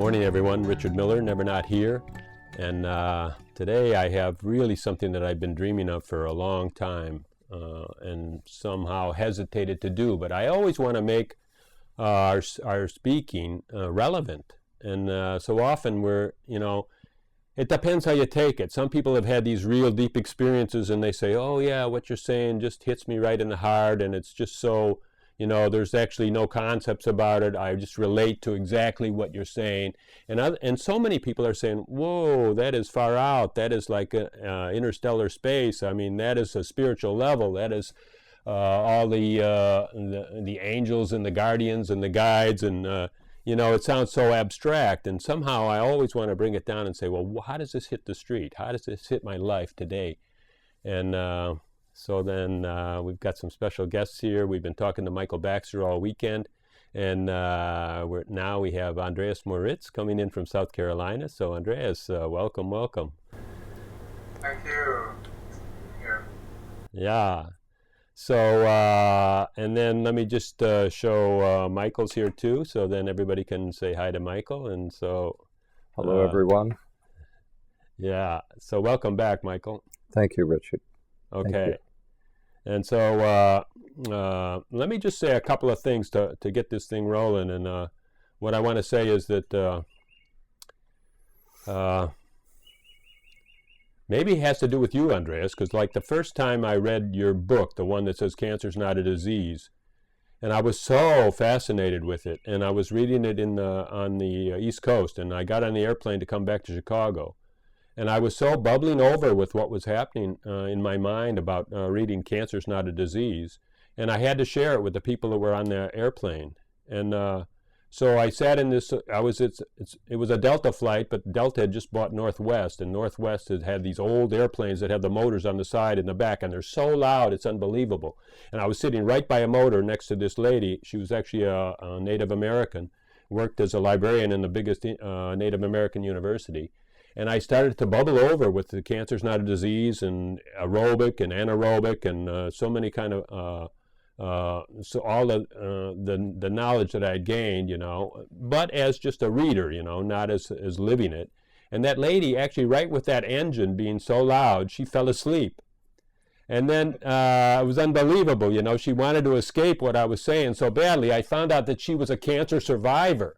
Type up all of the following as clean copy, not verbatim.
Morning, everyone. Richard Miller, Never Not Here. And today I have really something that I've been dreaming of for a long time and somehow hesitated to do. But I always want to make our speaking relevant. And so often it depends how you take it. Some people have had these real deep experiences and they say, oh yeah, what you're saying just hits me right in the heart, and it's just so, there's actually no concepts about it. I just relate to exactly what you're saying. And so many people are saying, whoa, that is far out. That is like interstellar space. I mean, that is a spiritual level. That is all the angels and the guardians and the guides, and it sounds so abstract. And somehow I always want to bring it down and say, well, how does this hit the street? How does this hit my life today? And so then we've got some special guests here. We've been talking to Michael Baxter all weekend. And now we have Andreas Moritz coming in from South Carolina. So Andreas, welcome. Thank you. Yeah. So, and then let me just show Michael's here too, so then everybody can say hi to Michael. And so... Hello, everyone. Yeah. So welcome back, Michael. Thank you, Richard. Okay. And so let me just say a couple of things to get this thing rolling. And what I want to say is that maybe it has to do with you, Andreas, because like the first time I read your book, the one that says Cancer's Not a Disease, and I was so fascinated with it, and I was reading it on the East Coast, and I got on the airplane to come back to Chicago. And I was so bubbling over with what was happening in my mind about reading Cancer's Not a Disease. And I had to share it with the people that were on the airplane. And so I sat in this, it was a Delta flight, but Delta had just bought Northwest. And Northwest had these old airplanes that have the motors on the side and the back. And they're so loud, it's unbelievable. And I was sitting right by a motor next to this lady. She was actually a Native American, worked as a librarian in the biggest Native American university. And I started to bubble over with the Cancer's Not a Disease and aerobic and anaerobic and so many kind of, so all the knowledge that I had gained, but as just a reader, not as living it. And that lady actually, right with that engine being so loud, she fell asleep. And then it was unbelievable, she wanted to escape what I was saying so badly. I found out that she was a cancer survivor,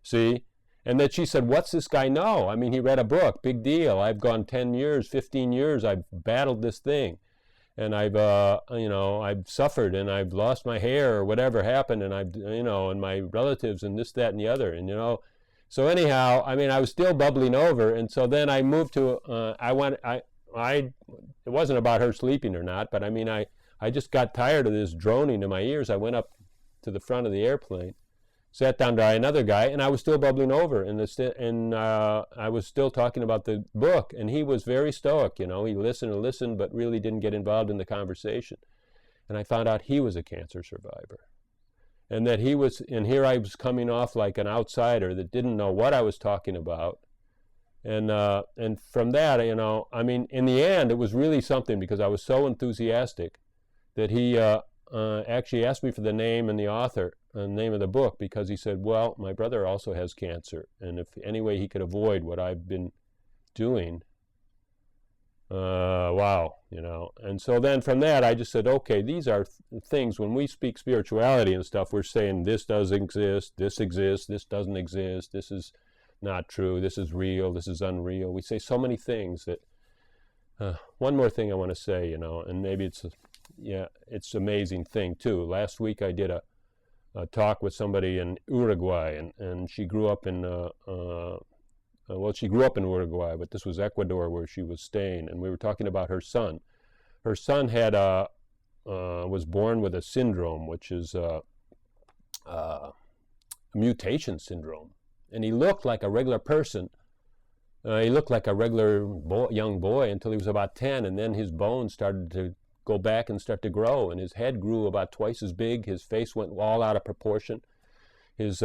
see? And that she said, what's this guy know? I mean, he read a book, big deal. I've gone 10 years, 15 years, I've battled this thing. And I've suffered, and I've lost my hair or whatever happened, and and my relatives and this, that, and the other. And, so anyhow, I mean, I was still bubbling over. And so then I moved to, it wasn't about her sleeping or not, but I mean, I just got tired of this droning in my ears. I went up to the front of the airplane, sat down by another guy, and I was still bubbling over, and I was still talking about the book, and he was very stoic, he listened, but really didn't get involved in the conversation. And I found out he was a cancer survivor, and that and here I was coming off like an outsider that didn't know what I was talking about. And from that, I mean, in the end, it was really something, because I was so enthusiastic that he actually asked me for the name and the author, the name of the book, because he said, well, my brother also has cancer, and if any way he could avoid what I've been doing, wow, And so then from that, I just said, okay, these are things, when we speak spirituality and stuff, we're saying this does exist, this doesn't exist, this is not true, this is real, this is unreal. We say so many things that, one more thing I want to say, and maybe it's an amazing thing too. Last week I did a talk with somebody in Uruguay, and she grew up in she grew up in Uruguay, but this was Ecuador where she was staying, and we were talking about her son. Her son had was born with a syndrome, which is a mutation syndrome, and he looked like a regular person. He looked like a regular young boy until he was about 10, and then his bones started to go back and start to grow, and his head grew about twice as big. His face went all out of proportion. His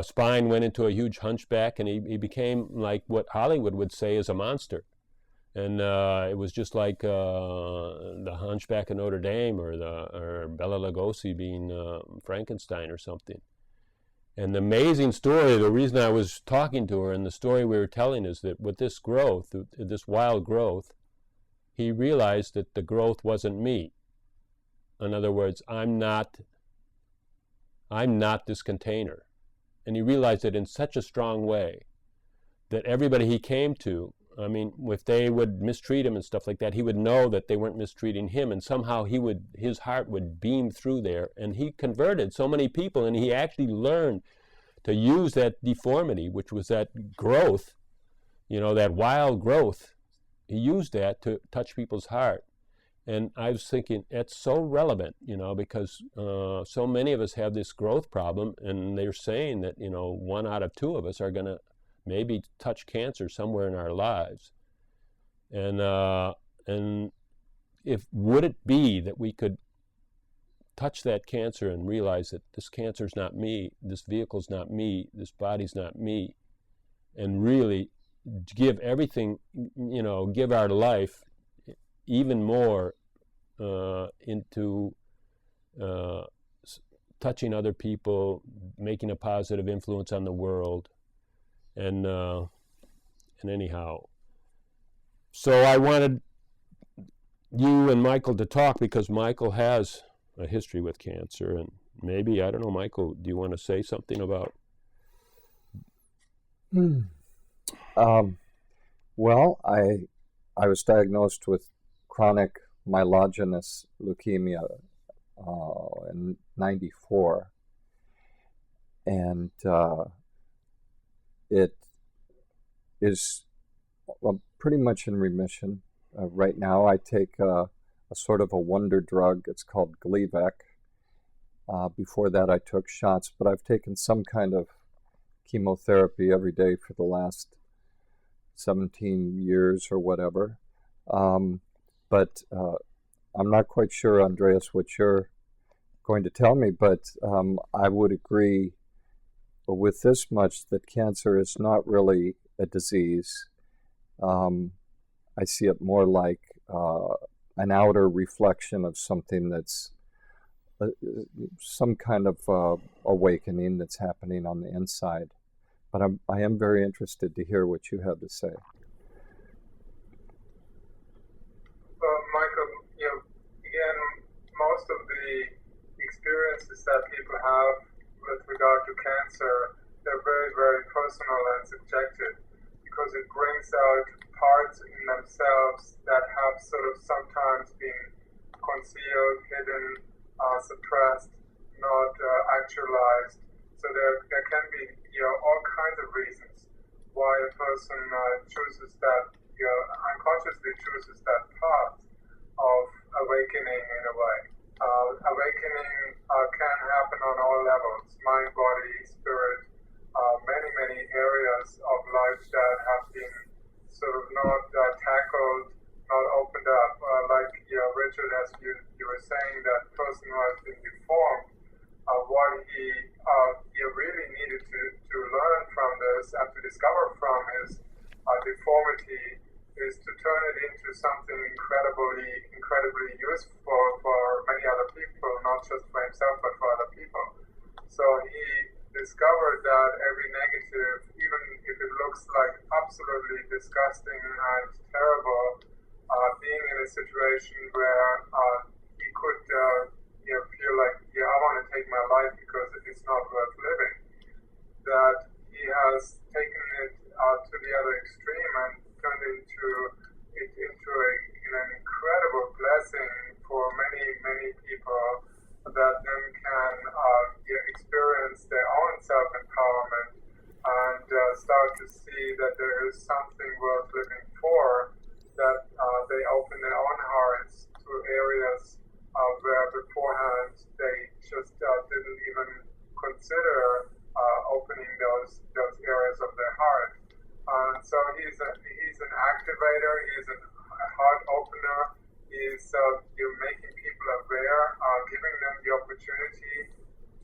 spine went into a huge hunchback, and he became like what Hollywood would say is a monster. And it was just like the Hunchback of Notre Dame, or Bela Lugosi being Frankenstein or something. And the amazing story, the reason I was talking to her and the story we were telling is that with this growth, this wild growth, he realized that the growth wasn't me. In other words, I'm not this container. And he realized it in such a strong way that everybody he came to, I mean, if they would mistreat him and stuff like that, he would know that they weren't mistreating him, and somehow his heart would beam through there, and he converted so many people, and he actually learned to use that deformity, which was that growth, that wild growth. He used that to touch people's heart. And I was thinking, that's so relevant, because so many of us have this growth problem, and they're saying that, 1 out of 2 of us are going to maybe touch cancer somewhere in our lives. And would it be that we could touch that cancer and realize that this cancer's not me, this vehicle's not me, this body's not me, and really give everything, give our life even more into touching other people, making a positive influence on the world. And anyhow, so I wanted you and Michael to talk because Michael has a history with cancer, and maybe, I don't know, Michael, do you want to say something about? Well, I was diagnosed with chronic myelogenous leukemia in '94, and it is pretty much in remission. Right now I take a sort of a wonder drug. It's called Gleevec. Before that I took shots, but I've taken some kind of chemotherapy every day for the last 17 years or whatever. But I'm not quite sure, Andreas, what you're going to tell me, but I would agree with this much, that cancer is not really a disease. I see it more like an outer reflection of something that's some kind of awakening that's happening on the inside. But I am very interested to hear what you have to say. Well, Michael, again, most of the experiences that people have with regard to cancer, they're very, very personal and subjective, because it brings out parts in themselves that have sort of sometimes been concealed, hidden, suppressed, not actualized. So there can be all kinds of reasons why a person chooses that, unconsciously chooses that path of awakening in a way. Awakening can happen on all levels: mind, body, spirit, many areas of life that have been sort of not tackled, not opened up. Like Richard, as you were saying, that person who has been deformed, what he really needed to learn from this and to discover from his deformity is to turn it into something incredibly useful for many other people, not just for himself but for other people. So he discovered that every negative, even if it looks like absolutely disgusting and terrible, being in a situation where he could feel like, I want to take my life because it's not worth living, that he has taken it to the other extreme and turned it into an incredible blessing for many people that then can experience their own self-empowerment and start to see that there is something worth living for, that they open their own hearts to areas where beforehand they just didn't even consider opening those areas of their heart. So he's an activator, he's a heart opener, he's making people aware, giving them the opportunity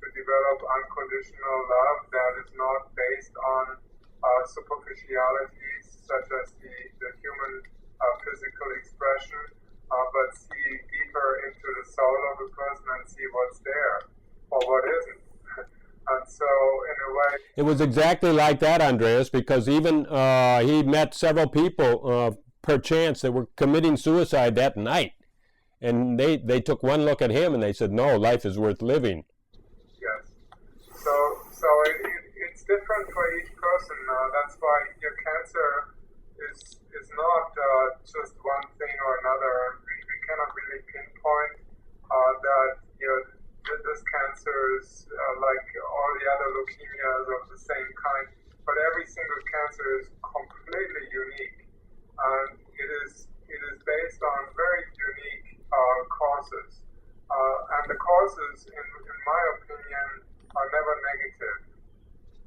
to develop unconditional love that is not based on superficialities such as the human physical expression, but see deeper into the soul of a person and see what's there or what isn't. And So in a way, It was exactly like that, Andreas, because even he met several people per chance that were committing suicide that night. And they took one look at him and they said, no, life is worth living. yes. So it's different for each person. That's why your cancer is not just one thing or another. We cannot really pinpoint that this cancer is like all the other leukemias of the same kind. But every single cancer is completely unique, and it is based on very unique causes. And the causes, in my opinion, are never negative.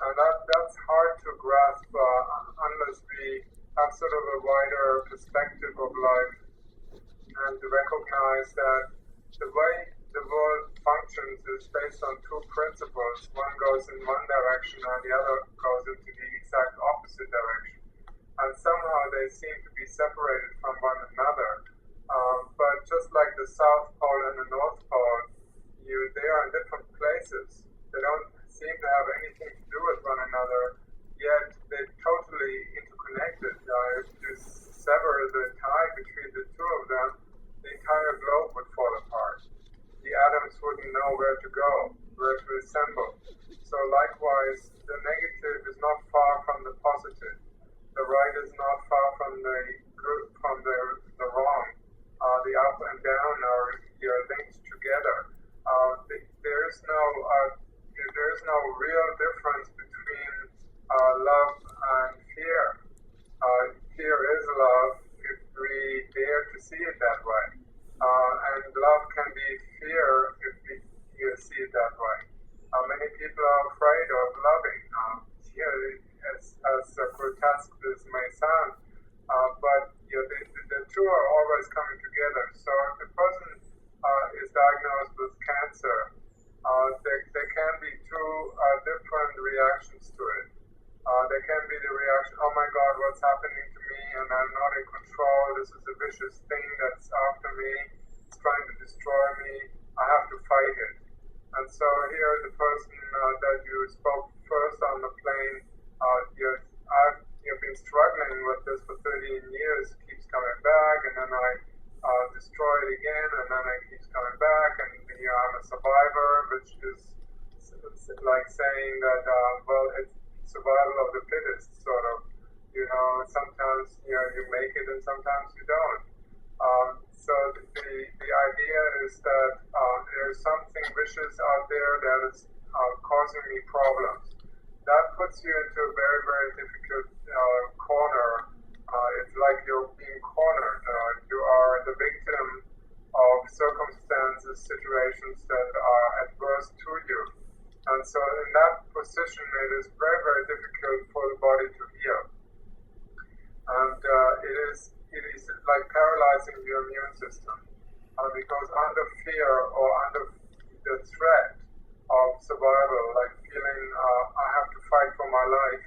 And that's hard to grasp unless we have sort of a wider perspective of life and to recognize that the way the world functions is based on two principles. One goes in one direction and the other goes into the exact opposite direction. And somehow they seem to be separated from one another. But just like the South Pole and the North Pole, they are in different places. They don't seem to have anything to do with one another, yet they're totally interconnected. If you sever the tie between the two of them, the entire globe would fall apart. The atoms wouldn't know where to go, where to assemble. So likewise, the negative is not far from the positive. The right is not far from the good, from the wrong. The up and down are linked together. There is no real difference between love and fear. Fear is love if we dare to see it that way, and love can be fear if we see it that way. Many people are afraid of loving. As grotesque as may sound, but the two are always coming together. So if a person is diagnosed with cancer, there can be two different reactions to it. There can be the reaction, oh my God, what's happening to me, and I'm not in control, this is a vicious thing that's after me, it's trying to destroy me, I have to fight it. And so here the person that you spoke first on the plane, I've been struggling with this for 13 years, it keeps coming back, and then I destroy it again, and then it keeps coming back, and I'm a survivor, which is like saying that, well, it's survival of the fittest, sort of. Sometimes you make it and sometimes you don't. So the idea is that there's something vicious out there that is causing me problems. That puts you into a very, very difficult corner. It's like you're being cornered. You are the victim of circumstances, situations that are adverse to you. And so in that position, it is very, very difficult for the body to heal. And it is like paralyzing your immune system. Because under fear or under the threat of survival, like feeling I have to fight for my life,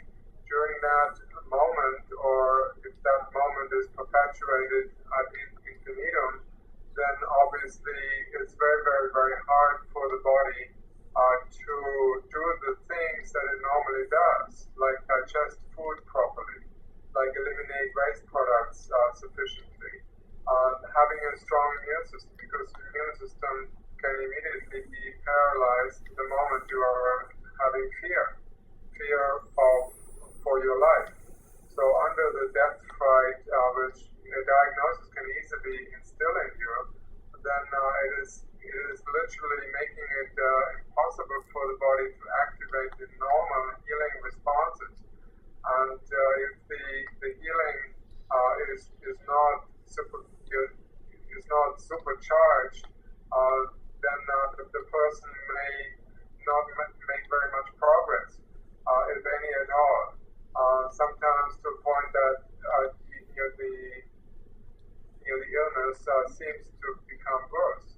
during that moment, or if that moment is perpetuated ad infinitum, then obviously it's very, very, very hard for the body to do the things that it normally does, like digest food properly, like eliminate waste products sufficiently, having a strong immune system, because the immune system can immediately be paralyzed the moment you are having fear for your life. So under the death fright, which a diagnosis can easily instill in you, then it is literally making it impossible for the body to activate the normal healing responses. And if the healing is not supercharged, then the person may not make very much progress, if any at all. Sometimes to a point that the illness seems to become worse.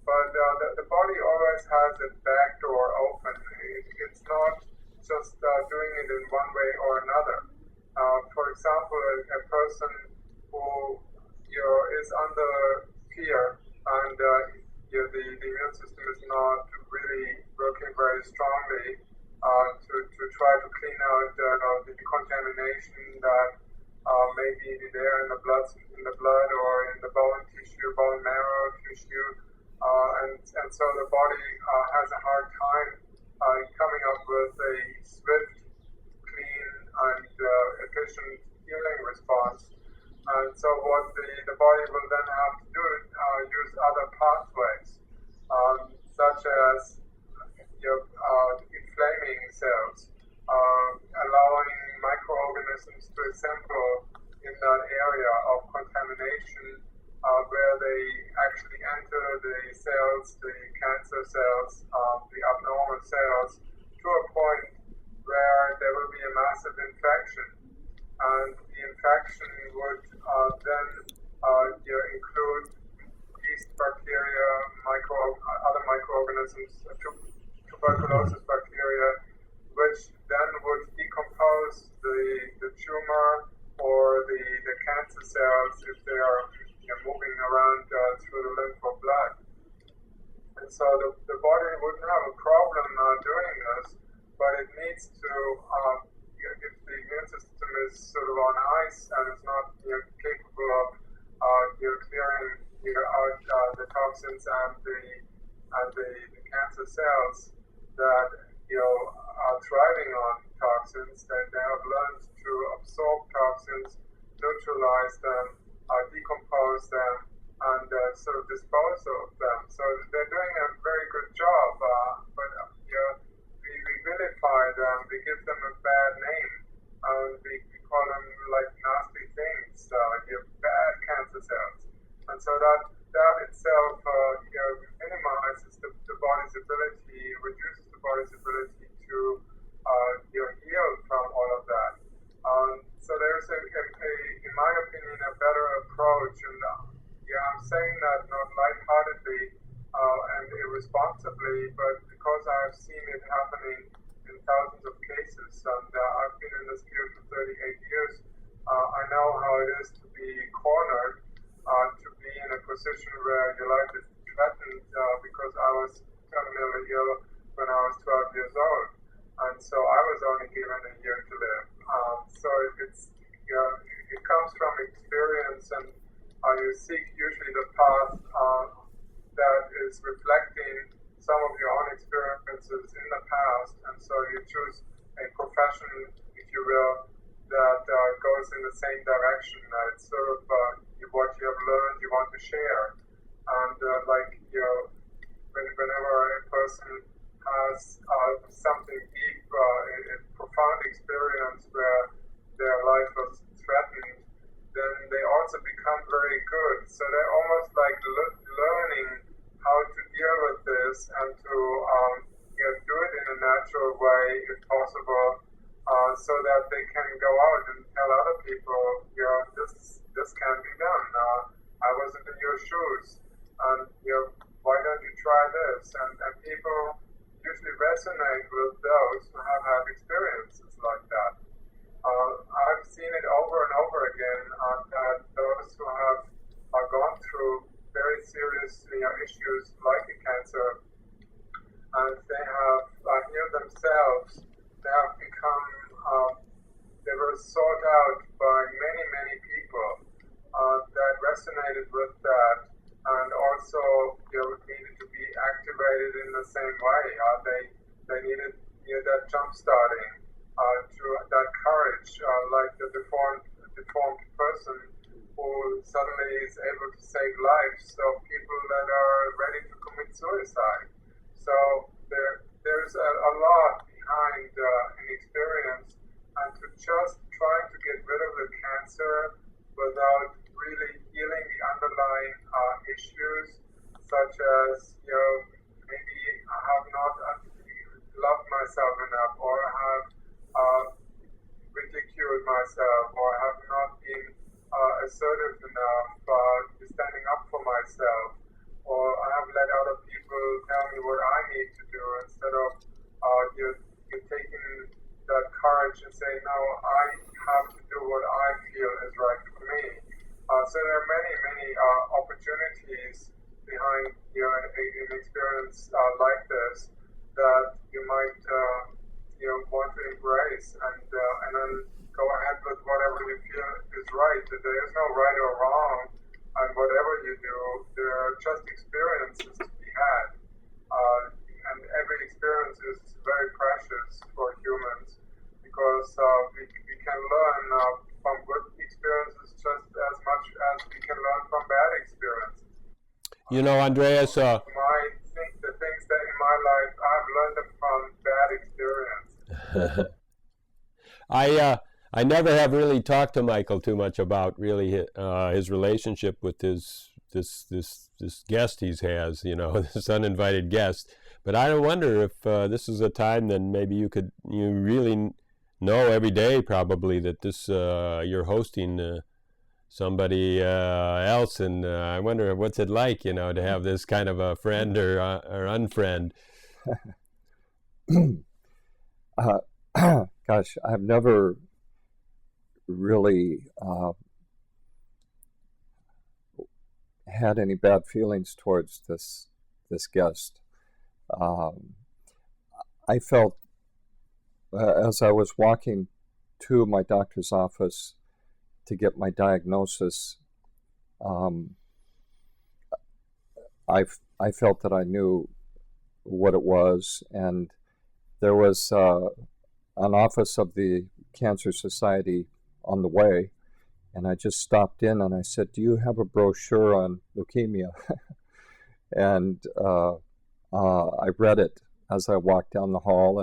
But the body always has a back door open. It's not just doing it in one way or another. For example, a person who is under fear and the immune system is not really working very strongly, to try to clean out the contamination that may be there in the blood or in the bone tissue, bone marrow tissue, and so the body has a hard time coming up with a swift, clean, and efficient healing response. And so what the body will then have to do is use other pathways, such as inflaming cells, allowing microorganisms to assemble in that area of contamination where they actually enter the cells, the cancer cells, the abnormal cells, to a point where there will be a massive infection. And the infection would then include yeast bacteria, other microorganisms, tuberculosis bacteria, which then would decompose the tumor or the cancer cells if they are moving around through the lymph or blood. And so the body wouldn't have a problem doing this, but it needs to, if the immune system is sort of on ice and is not capable of clearing out the toxins and the cancer cells that are thriving on toxins, that they have learned to absorb toxins, neutralize them, decompose them, and sort of dispose of them. So they're doing a very good job, but we vilify them, we give them a bad name, we call them like nasty things, bad cancer cells. And so that itself minimizes the body's ability, reduces the body's ability to heal from all of that. So there's in my opinion, a better approach, and I'm saying that not lightheartedly and irresponsibly, but because I've seen it happening in thousands of cases, and I've been in this field for 38 years. I know how it is to be cornered, to be in a position where your life is threatened because I was terminally ill when I was 12 years old, and so I was only given a year to live. So it comes from experience, and you seek usually the path that is reflecting some of your own experiences in the past, and so you choose a profession, if you will, that goes in the same direction. It's sort of what you have learned, you want to share, and whenever a person has something deep, a profound experience where their life was threatened, then they also become very good. So they're almost like learning how to deal with this and to do it in a natural way, if possible, so that they can go out and tell other people, this can be done. I wasn't in your shoes, and why don't you try this? And people usually resonate with those who have had experiences like that. I've seen it over and over again that those who have gone through very serious issues like a cancer, and they have healed themselves, they have become, they were sought out by many, many people that resonated with that, and also needed to be activated in the same way. They needed that jump starting, to that courage, like the deformed person who suddenly is able to save lives of people that are ready to commit suicide. So there's a lot behind an experience, and to just trying to get rid of the cancer without really healing the underlying issues, such as maybe I have not loved myself enough, or have ridiculed myself, or have not been assertive enough, standing up for myself, or I have let other people tell me what I need to do, instead of you're taking that courage and saying, no, I have to do what I feel is right for me. So there are many, many opportunities behind an experience like this that you might want to embrace, and then go ahead with whatever you feel is right. That there is no right or wrong, and whatever you do, there are just experiences to be had, and every experience is very precious for humans because we can learn from good experiences just as much as we can learn from bad experiences. You know, Andreas, The things that in my life I've learned them from bad experience. I never have really talked to Michael too much about really his relationship with this guest he has, this uninvited guest. But I wonder if this is a time then maybe you really know every day probably that you're hosting somebody else, and I wonder what's it like, to have this kind of a friend or unfriend. Gosh, I've never really had any bad feelings towards this guest. I felt as I was walking to my doctor's office to get my diagnosis, I felt that I knew what it was, and there was an office of the Cancer Society on the way, and I just stopped in and I said, "Do you have a brochure on leukemia?" And I read it as I walked down the hall,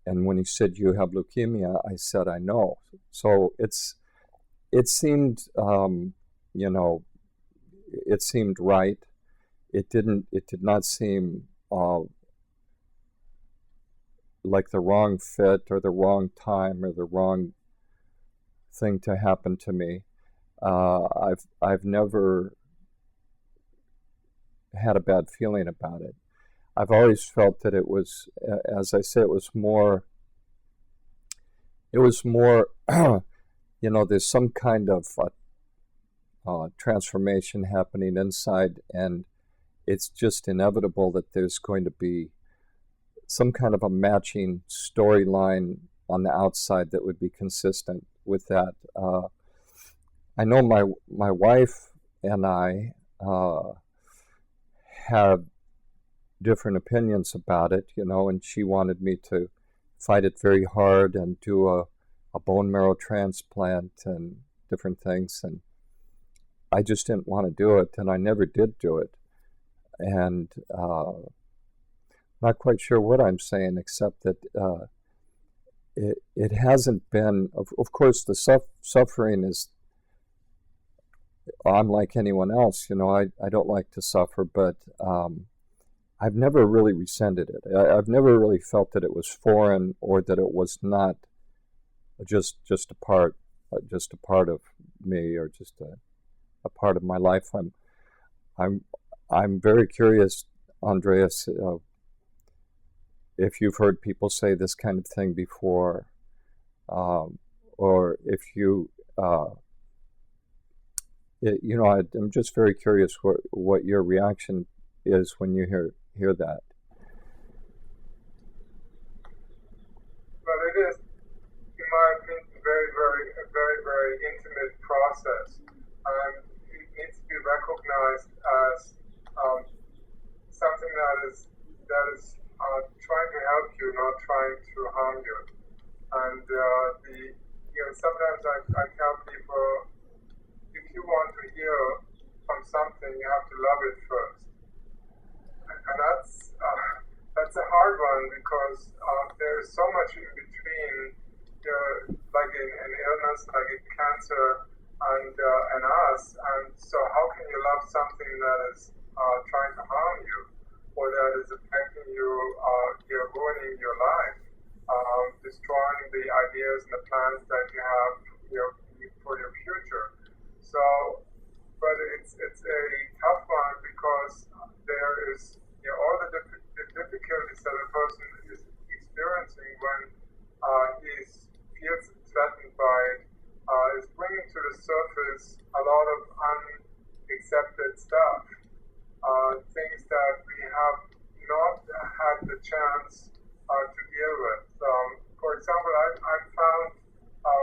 and when he said, "You have leukemia," I said, "I know." So it seemed, it seemed right. It did not seem like the wrong fit or the wrong time or the wrong thing to happen to me. I've never had a bad feeling about it. I've always felt that it was, as I said, it was more, there's some kind of transformation happening inside, and it's just inevitable that there's going to be some kind of a matching storyline on the outside that would be consistent with that. I know my wife and I have different opinions about it, and she wanted me to fight it very hard and do a bone marrow transplant and different things, and I just didn't want to do it, and I never did do it. And not quite sure what I'm saying, except that it hasn't been, of course, the suffering is, I'm like anyone else, I don't like to suffer, but I've never really resented it. I've never really felt that it was foreign or that it was not just a part of me or just a part of my life. I'm very curious, Andreas, if you've heard people say this kind of thing before, or if you, I'm just very curious what your reaction is when you hear that. Well, it is, in my opinion, a very intimate process, and it needs to be recognized as something that is trying to help you, not trying to harm you. And sometimes I tell people, if you want to heal from something, you have to love it first. And that's a hard one because there is so much in between, like an illness, like a cancer, and us. And so, how can you love something that is trying to harm you, or that is affecting you, ruining your life, destroying the ideas and the plans that you have, for your future? So, but it's a tough one because there is all the difficulties that a person is experiencing when he feels threatened by it is bringing to the surface a lot of unaccepted stuff, things that we have not had the chance to deal with. example, I've found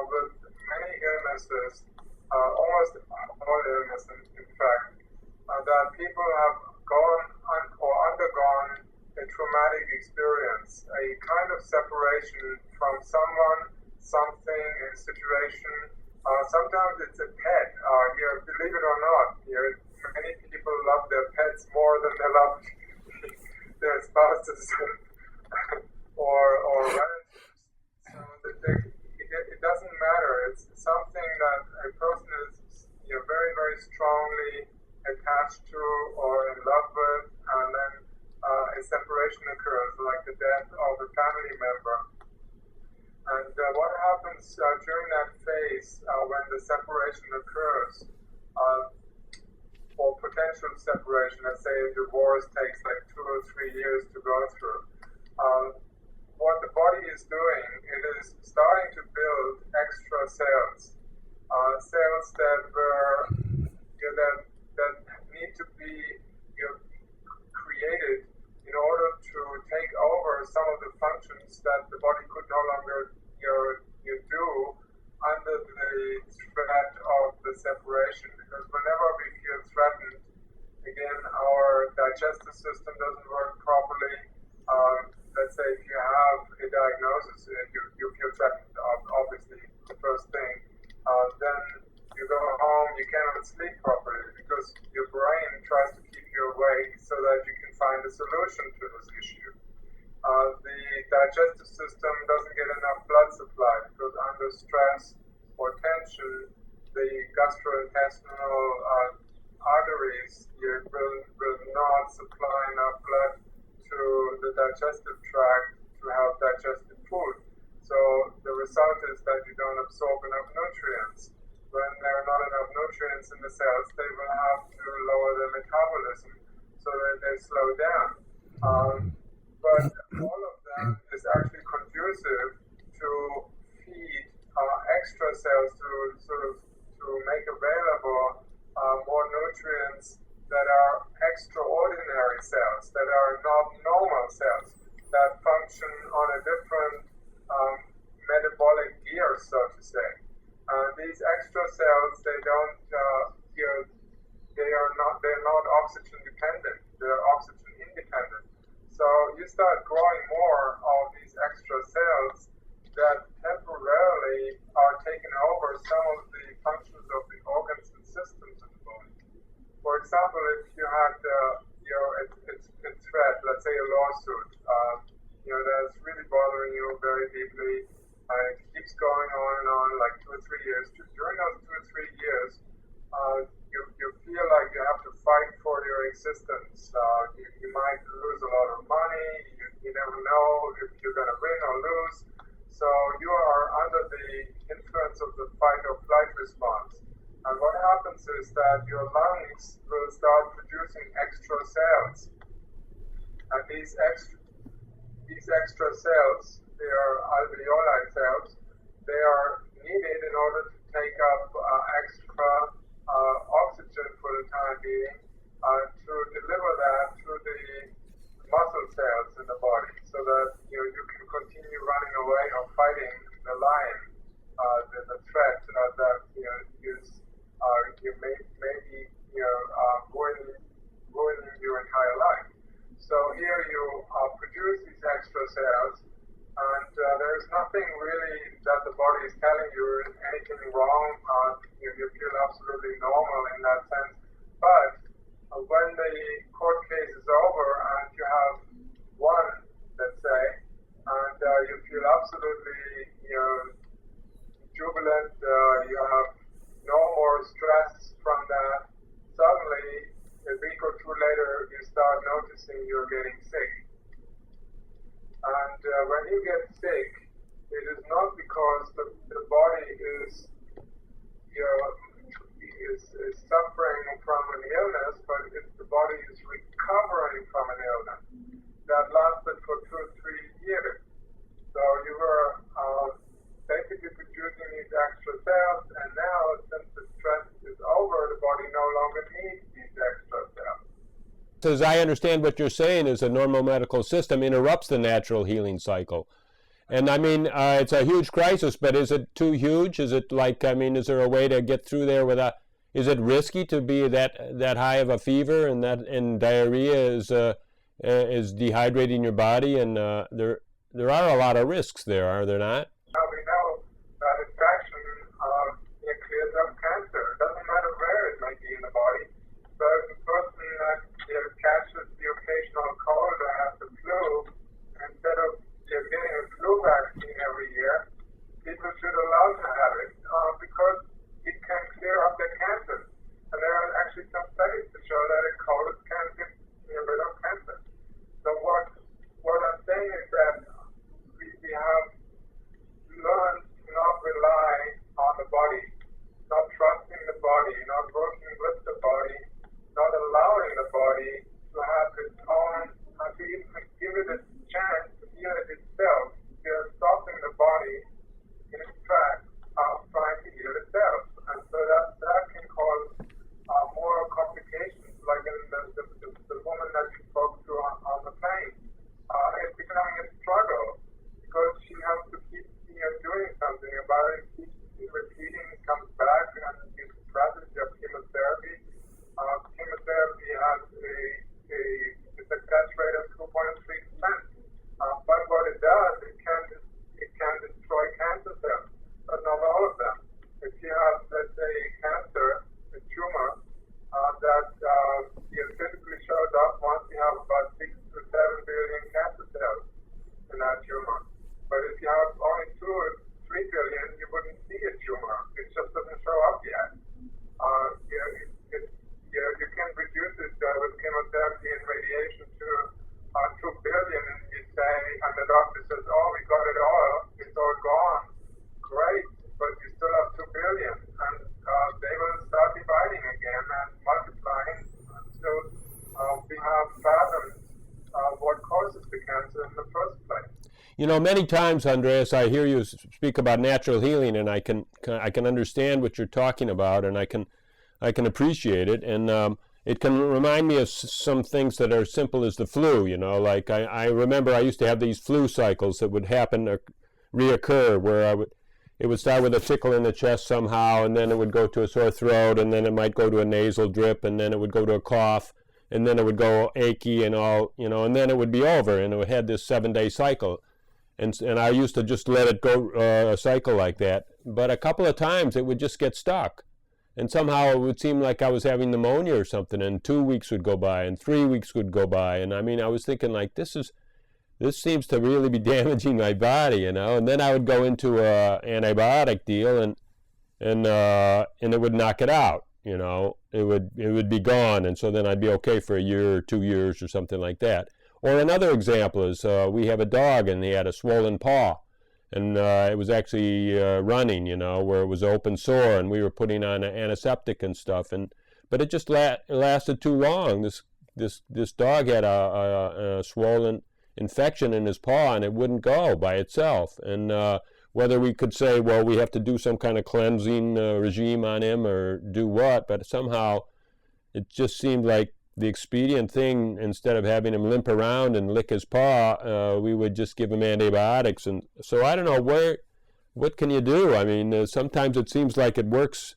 with many illnesses, almost all illnesses, in fact, that people have gone or undergone a traumatic experience, a kind of separation from someone, something, a situation. Sometimes it's a pet. Believe it or not, many people love their pets more than they love their spouses or relatives. So it doesn't matter. It's something that a person is very, very strongly attached to or in love with, and then a separation occurs, like the death of a family member. And what happens during that phase when the separation occurs, or potential separation, let's say a divorce takes like 2 or 3 years to go through, what the body is doing, it is starting to build extra cells, cells that that need to be created in order to take over some of the functions that the body could no longer do under the threat of the separation. Because whenever we feel threatened, again, our digestive system doesn't work properly. Let's say if you have a diagnosis, you feel threatened, obviously, the first thing. Then you go home, you cannot sleep properly because your brain tries to keep you awake so that you can find a solution to this issue. The digestive system doesn't get enough blood supply because under stress or tension, the gastrointestinal arteries will not supply enough blood to the digestive tract to have digested food. So the result is that you don't absorb enough nutrients. When there are not enough nutrients in the cells, they will have to lower their metabolism so that they slow down. But all of that is actually conducive to feed extra cells to make available more nutrients that are extraordinary cells, that are not normal cells, that function on a different metabolic gear, so to say. These extra cells, they're not oxygen dependent, they're oxygen independent. So you start growing more of these extra cells that temporarily are taking over some of the functions of the organs and systems in the body. For example, if you had a threat, let's say a lawsuit, that's really bothering you very deeply, it keeps going on like 2 or 3 years. During those 2 or 3 years, you feel like you have to fight for your existence. You might lose a lot of money. You never know if you're going to win or lose. So you are under the influence of the fight or flight response. And what happens is that your lungs will start producing extra cells. And these extra cells, they are alveoli cells, they are needed in order to take up extra oxygen for the time being to deliver that to the muscle cells in the body so that you can continue running away or fighting the lion, the threat that you may be ruining your entire life. So here you produce these extra cells, and there is nothing really that the body is telling you anything wrong. You feel absolutely normal in that sense. But when the court case is over and you have won, let's say, and you feel absolutely jubilant, you have no more stress from that, suddenly a week or two later you start noticing you're getting sick. And when you get sick, it is not because the body is suffering from an illness, but the body is recovering from an illness that lasted for 2 or 3 years. So you were basically producing these extra cells, and now since the stress is over, the body no longer needs these extra cells. As I understand what you're saying is a normal medical system interrupts the natural healing cycle. And I mean, it's a huge crisis, but is it too huge? Is it like, I mean, is there a way to get through there without, is it risky to be that high of a fever, and diarrhea is dehydrating your body, and there are a lot of risks there, are there not? Now we know that infection clears up cancer. It doesn't matter where it might be in the body. So if a person catches the occasional cold or has the flu, instead of getting a flu vaccine every year, people should allow to have it because it can clear up their cancer. And there are actually some studies to show that a cold can get rid of cancer. So what I'm saying is that we have learned to not rely on the body, not trusting the body, not working with the body, not allowing the body to have its own, to even give it a chance to heal it itself. We are stopping the body in its tracks of trying to heal itself. And so that can cause more complications, like in the woman that you spoke to on the plane. It's becoming a struggle because she has to keep doing something about it, keeps repeating, comes back, and you suppress it, you have chemotherapy. Chemotherapy has a success rate of 2.3%. But what it does, it can destroy cancer cells, but not all of them. If you have, let's say, cancer, a tumor, that typically shows up once you have about 6 to 7 billion cancer cells in that tumor. But if you have only 2 or 3 billion, you wouldn't see a tumor. It just doesn't show up yet. You can reduce it with chemotherapy and radiation to 2 billion, and you say, and the doctor says, oh, we got it all, it's all gone. Great, but you still have 2 billion, and they will start dividing again and multiplying until we have fathomed what causes the cancer in the first place. You know, many times, Andreas, I hear you speak about natural healing, and I can understand what you're talking about, and I can appreciate it, and it can remind me of some things that are simple as the flu. You know, like I remember I used to have these flu cycles that would happen or reoccur, where it would start with a tickle in the chest somehow, and then it would go to a sore throat, and then it might go to a nasal drip, and then it would go to a cough, and then it would go achy and all, you know, and then it would be over, and it had this 7-day cycle. And I used to just let it go a cycle like that. But a couple of times it would just get stuck. And somehow it would seem like I was having pneumonia or something, and 2 weeks would go by, and 3 weeks would go by. And I mean, I was thinking like, this seems to really be damaging my body, you know. And then I would go into a antibiotic deal, and it would knock it out, you know. It would be gone, and so then I'd be okay for a year or 2 years or something like that. Or another example is we have a dog, and he had a swollen paw, and it was actually running, you know, where it was open sore, and we were putting on an antiseptic and stuff, but it just lasted too long. This dog had a swollen infection in his paw, and it wouldn't go by itself. And whether we could say, well, we have to do some kind of cleansing regime on him or do what, but somehow it just seemed like the expedient thing, instead of having him limp around and lick his paw, we would just give him antibiotics. And so I don't know, what can you do? I mean, sometimes it seems like it works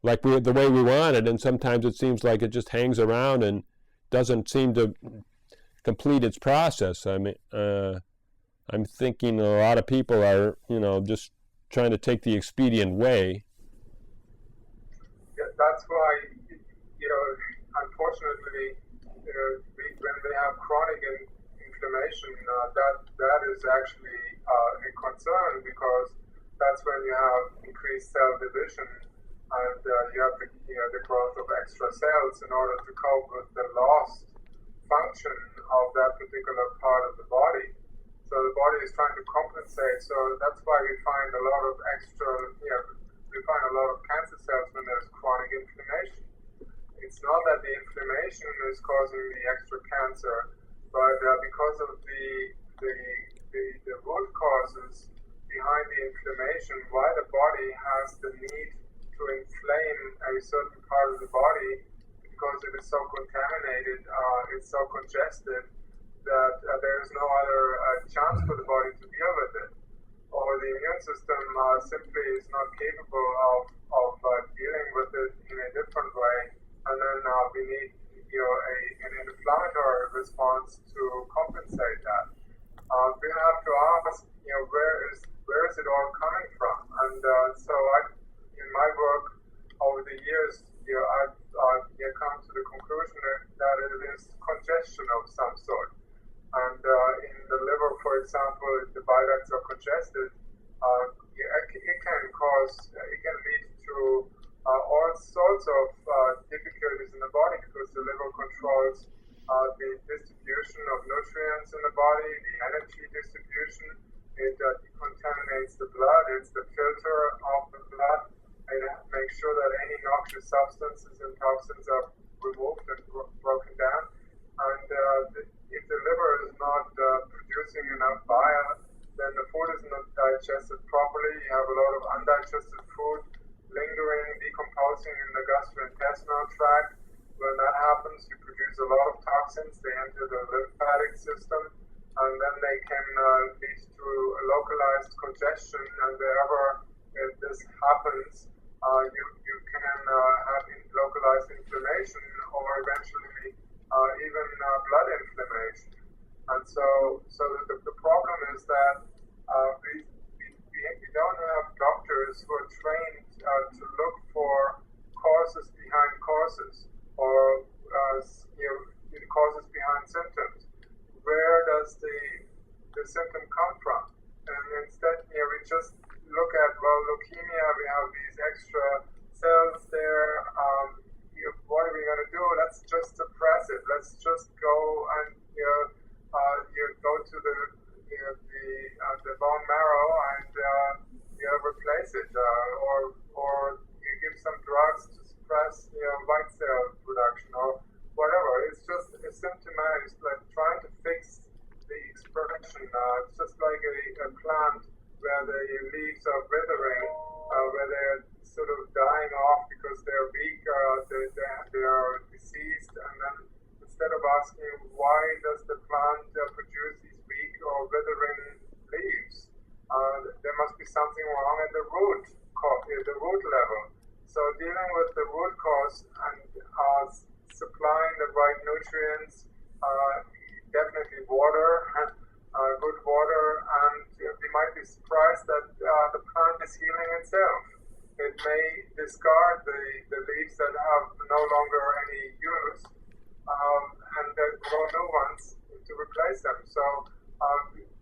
like the way we want it, and sometimes it seems like it just hangs around and doesn't seem to complete its process. I mean, I'm thinking a lot of people are, you know, just trying to take the expedient way. Yeah, that's why, you know, unfortunately, when they have chronic inflammation, that is actually a concern, because that's when you have increased cell division, and you have the growth of extra cells in order to cope with the lost function of that particular part of the body. So the body is trying to compensate. So that's why we find a lot of we find a lot of cancer cells when there's chronic inflammation. It's not that the inflammation is causing the extra cancer, but because of the root causes behind the inflammation, why the body has the need to inflame a certain part of the body, because it is so contaminated, it's so congested, that there is no other chance for the body to deal with it. or the immune system simply is not capable of dealing with it in a different way, and then we need an inflammatory response to compensate that. We have to ask, where is it all coming from? And so in my work over the years, I've come to the conclusion that it is congestion of some sort. And in the liver, for example, if the bile ducts are congested, it can lead to all sorts of difficulties in the body, because the liver controls the distribution of nutrients in the body, the energy distribution. It decontaminates the blood. It's the filter of the blood. It makes sure that any noxious substances and toxins are removed and broken down. And if the liver is not producing enough bile, then the food is not digested properly. You have a lot of undigested food lingering, decomposing in the gastrointestinal tract. When that happens, you produce a lot of toxins. They enter the lymphatic system, and then they can lead to a localized congestion. And wherever this happens, you can have localized inflammation, or eventually even blood inflammation. And so the problem is that we don't have doctors who are trained to look for causes behind causes, or causes behind symptoms. Where does the symptom come from? And instead, we just look at, leukemia, we have these extra cells there. What are we going to do? Let's just suppress it. Let's just go and go to the bone marrow and replace it, or you give some drugs to suppress white cell production or whatever. It's just a symptomatic. It's like trying to fix the expression. It's just like a plant where the leaves are withering, where they're sort of dying off because they're weak, they are diseased, and then instead of asking why does the plant produce these weak or withering leaves, there must be something wrong at the root level. So dealing with the root cause and supplying the right nutrients, definitely water, good water, and we might be surprised that the plant is healing itself. It may discard the leaves that have no longer any use, and grow new ones to replace them. So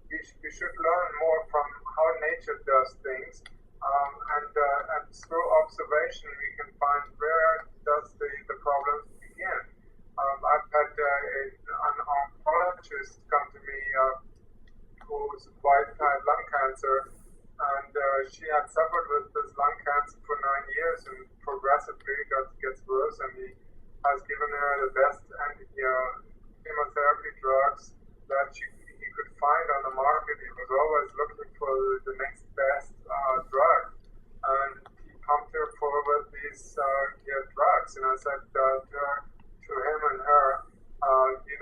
we should learn more from how nature does things, and through observation we can find where does the problems begin. I've had an oncologist come to me whose wife had lung cancer, and she had suffered with this lung cancer for 9 years, and progressively it gets worse, and he has given her the best chemotherapy drugs that he could find on the market. He was always looking for the next best drug, and he pumped her full with these drugs. And I said to him and her, you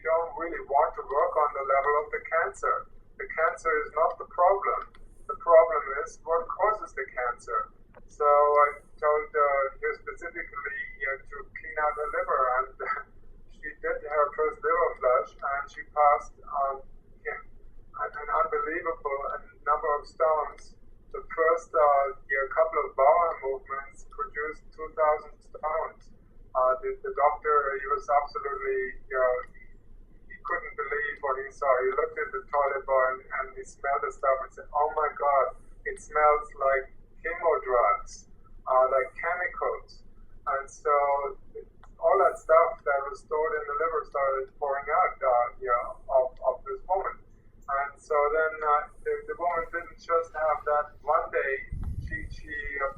don't really want to work on the level of the cancer. The cancer is not the problem. The problem is what causes the cancer. So I told her specifically to clean out her liver, and she did her first liver flush, and she passed an unbelievable number of stones. The first couple of bowel movements produced 2,000 stones. The doctor, he was absolutely, he couldn't believe what he saw. He looked at the toilet bowl and he smelled the stuff and said, "Oh my God, it smells like chemo drugs, like chemicals." And so all that stuff that was stored in the liver started pouring out of this woman. And so then the woman didn't just have that one day. She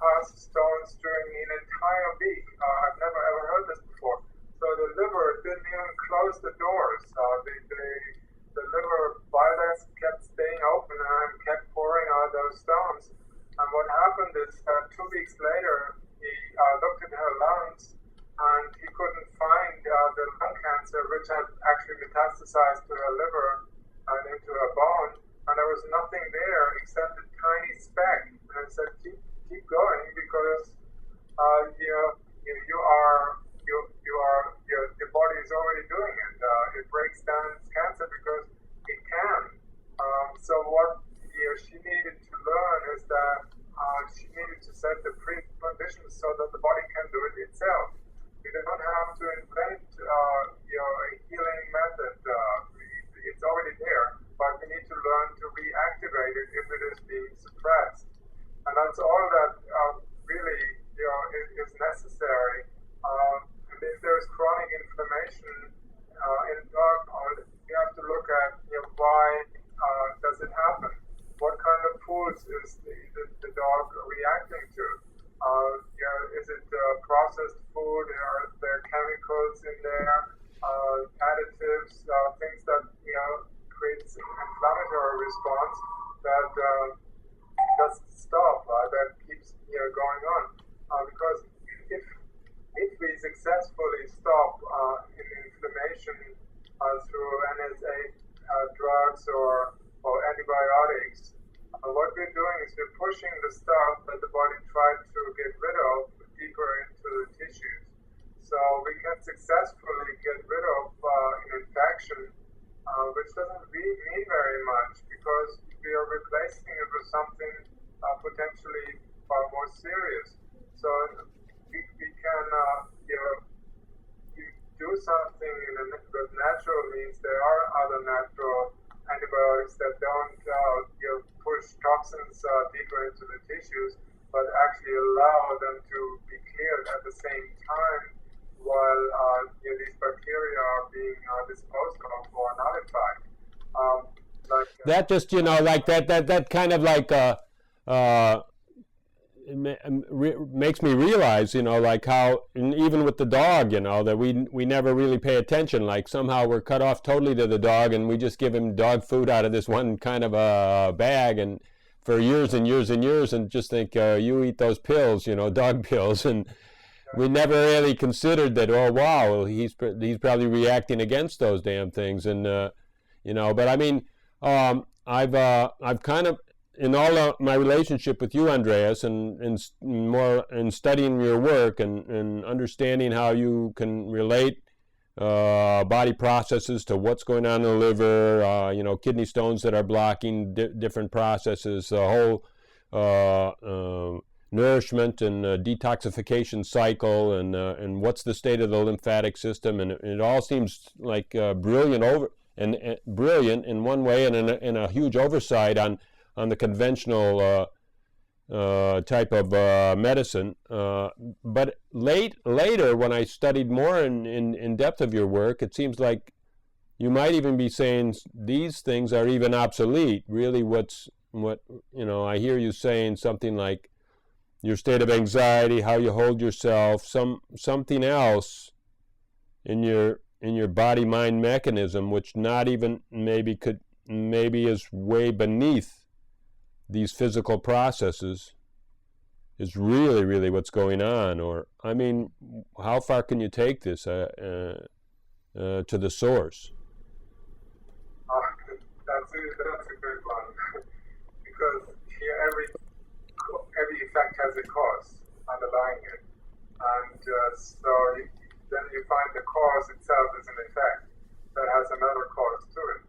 passed stones during an entire week. I've never ever heard this before. So the liver didn't even close the doors. The liver bile ducts kept staying open and kept pouring out those stones. And what happened is that 2 weeks later, he looked at her lungs, and he couldn't find the lung cancer, which had actually metastasized to her liver and into her bone. and there was nothing there except a tiny speck. And I said, keep going, because the body is already doing it. It breaks down its cancer because it can. So what she needed to learn is that she needed to set the preconditions so that the body can do it itself. We don't have to invent a healing method. It's already there, but we need to learn to reactivate it if it is being suppressed. And that's all that really is necessary. And if there's chronic inflammation in the dog, we have to look at why does it happen? What kind of foods is the dog reacting to? Is it processed food? Are there chemicals in there? Additives, things that creates an inflammatory response that doesn't stop, that keeps going on. Because if we successfully stop inflammation through NSA drugs or antibiotics, what we're doing is we're pushing the stuff that the body tried to get rid of deeper into the tissues. So we can successfully get rid of an infection, which doesn't mean very much, because we are replacing it with something potentially far more serious. So we can do something with natural means. There are other natural antibiotics that don't push toxins deeper into the tissues, but actually allow them to be cleared at the same time while these bacteria are being disposed of or nullified. That just like that kind of like makes me realize, like how even with the dog, that we never really pay attention. Like somehow we're cut off totally to the dog, and we just give him dog food out of this one kind of a bag, and for years and years and years, and just think you eat those pills, dog pills, and we never really considered that. Oh wow, he's probably reacting against those damn things, and But I mean, I've kind of, in all of my relationship with you, Andreas, and more in studying your work and understanding how you can relate body processes to what's going on in the liver, kidney stones that are blocking different processes, the whole nourishment and detoxification cycle, and what's the state of the lymphatic system, and it all seems like brilliant brilliant in one way, and in a huge oversight on the conventional type of medicine. But later, when I studied more in depth of your work, it seems like you might even be saying these things are even obsolete. Really, what I hear you saying something like your state of anxiety, how you hold yourself, something else in your body-mind mechanism, which not even maybe is way beneath these physical processes, is really, really what's going on. Or, I mean, how far can you take this to the source? That's a good one, because here every effect has a cause underlying it, and then you find the cause itself is an effect that has another cause to it,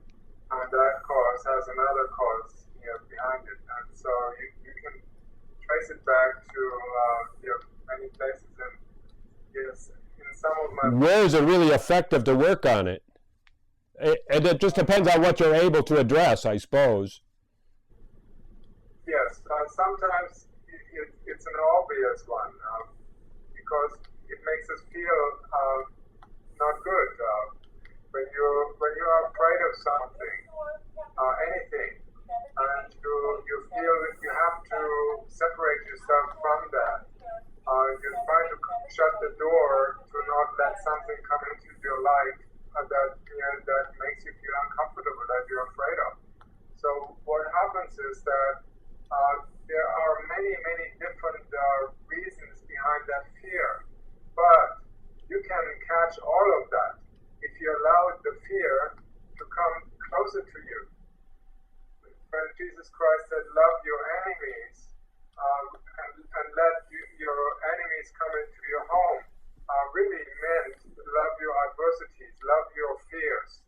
and that cause has another cause behind it, and so you can trace it back to many places. And yes, in some of my where is it really effective to work on it? And it just depends on what you're able to address, I suppose. Yes, sometimes it's an obvious one, because it makes us feel not good. When you are afraid of something, anything, and you feel that you have to separate yourself from that. You're trying to shut the door to not let something come into your life that makes you feel uncomfortable, that you're afraid of. So what happens is that there are many, many different reasons behind that fear, but you can catch all of that if you allow the fear to come closer to you. when Jesus Christ said, "Love your enemies," and let your enemies come into your home, really meant love your adversities, love your fears,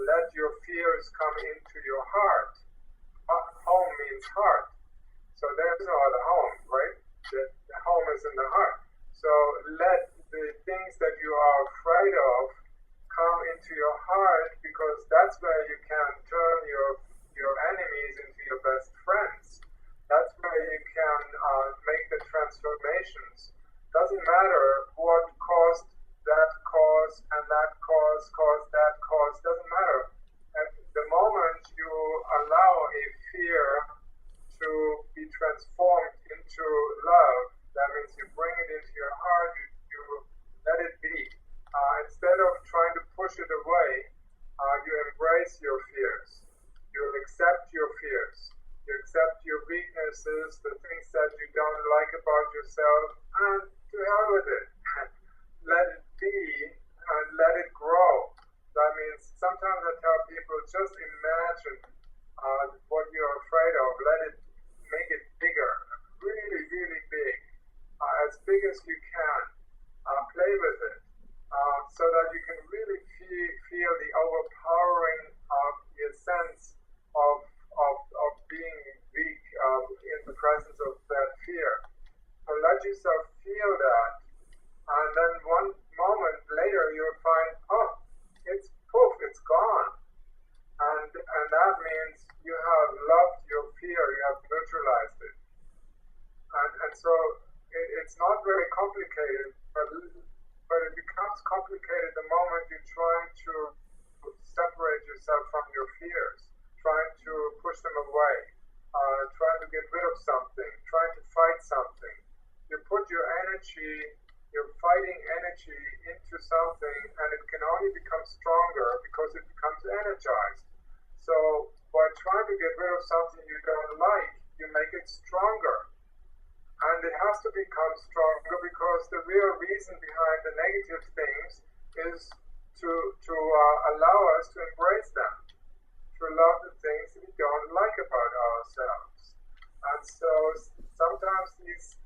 let your fears come into your heart. Home means heart, so there's no other home, right? The home is in the heart. So let the things that you are afraid of come into your heart, because that's where you can turn your enemies into your best friends. That's where you can make the transformations. Doesn't matter what caused that cause and that cause caused that cause, doesn't matter. At the moment you allow a fear to be transformed into love, that means you bring it into your heart, you let it be. Instead of trying to push it away, you embrace your fears. You accept your fears. You accept your weaknesses, the things that you don't like about yourself, and to hell with it. Let it be and let it grow. That means sometimes I tell people, just imagine what you're afraid of. Let it, make it bigger, really, really big, as big as you can. Play with it, so that you can really feel the overpowering sense of being weak in the presence of that fear. So let yourself feel that, and then one moment later you'll find, oh, it's poof, it's gone. And that means you have loved your fear, you have neutralized it. And so it's not very complicated, but it becomes complicated the moment you're trying to separate yourself from your fears, trying to push them away, trying to get rid of something, trying to fight something. You put your energy, your fighting energy into something, and it can only become stronger because it becomes energized. So by trying to get rid of something you don't like, you make it stronger. And it has to become stronger because the real reason behind the negative things is to allow us to embrace them, to love the things we don't like about ourselves. And so sometimes these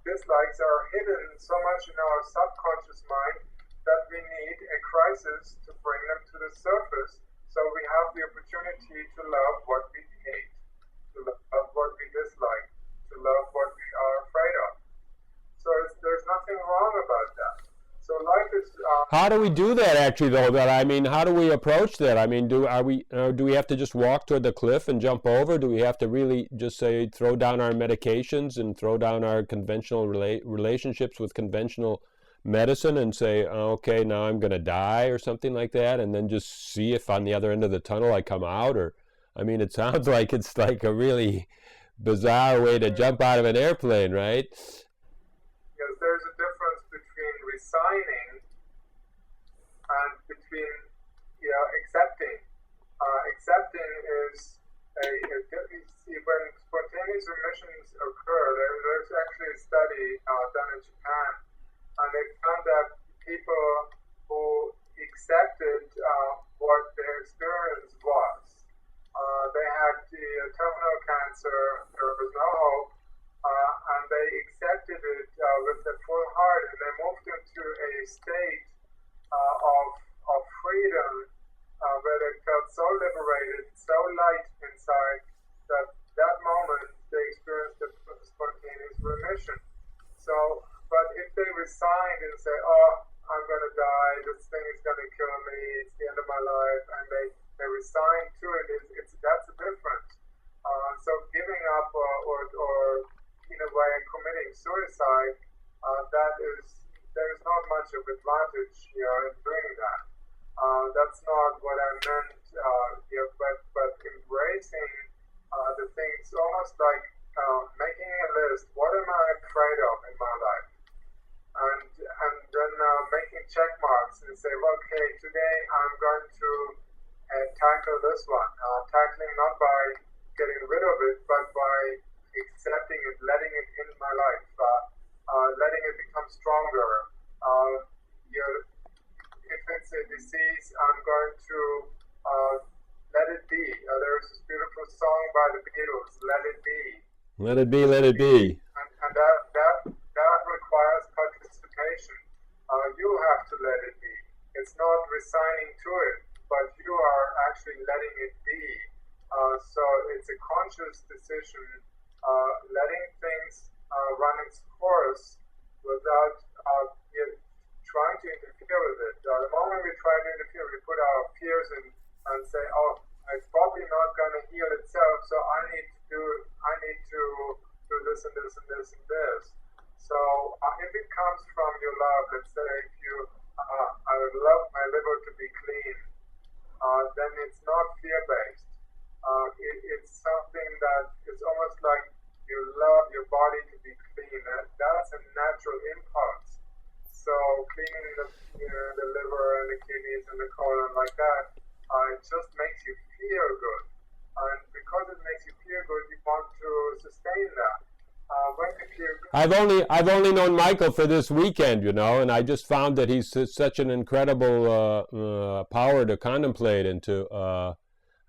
dislikes are hidden so much in our subconscious mind that we need a crisis to bring them to the surface, so we have the opportunity to love what we hate, to love what we dislike, to love what we are afraid of. So there's nothing wrong about that. So life is. How do we do that, actually, though? I mean, how do we approach that? I mean, do we have to just walk toward the cliff and jump over? Do we have to really just say throw down our medications and throw down our conventional relationships with conventional medicine and say, okay, now I'm going to die or something like that, and then just see if on the other end of the tunnel I come out? Or, I mean, it sounds like it's like a really bizarre way to jump out of an airplane, right? Yes, there's a difference between resigning and between accepting. Accepting is when spontaneous remissions occur. There's actually a study done in Japan, and they found that people who accepted what their experience was, they had terminal cancer, there was no hope, and they accepted it with their full heart, and they moved into a state of freedom where they felt so liberated, so light inside, that moment they experienced a spontaneous remission. So, but if they resigned and say, oh, I'm going to die, this thing is going to kill me, it's the end of my life, and they resign to it, that's a difference. So giving up or in a way committing suicide, there is not much of advantage in doing that. That's not what I meant but embracing the things, almost like making a list. What am I afraid of in my life? And then making check marks and say, well, okay, today I'm going to tackle this one. Tackling not by getting rid of it, but by accepting it, letting it in my life, letting it become stronger. If it's a disease, I'm going to let it be. There's this beautiful song by the Beatles, Let It Be. Let it be, let it be. And that requires participation. You have to let it be. It's not resigning to it, but you are actually letting it be. So it's a conscious decision, letting things run its course without trying to interfere with it. The moment we try to interfere, we put our fears in and say, "Oh, it's probably not going to heal itself, so I need to do this and this and this and this." So if it comes from your love, let's say if you, I would love my liver to be clean, then it's not fear-based. It's something that is almost like you love your body to be clean. That's a natural impulse. So cleaning the liver and the kidneys and the colon like that, it just makes you feel good. And because it makes you feel good, you want to sustain that. When you feel good, I've only known Michael for this weekend, you know, and I just found that he's such an incredible power to contemplate and to.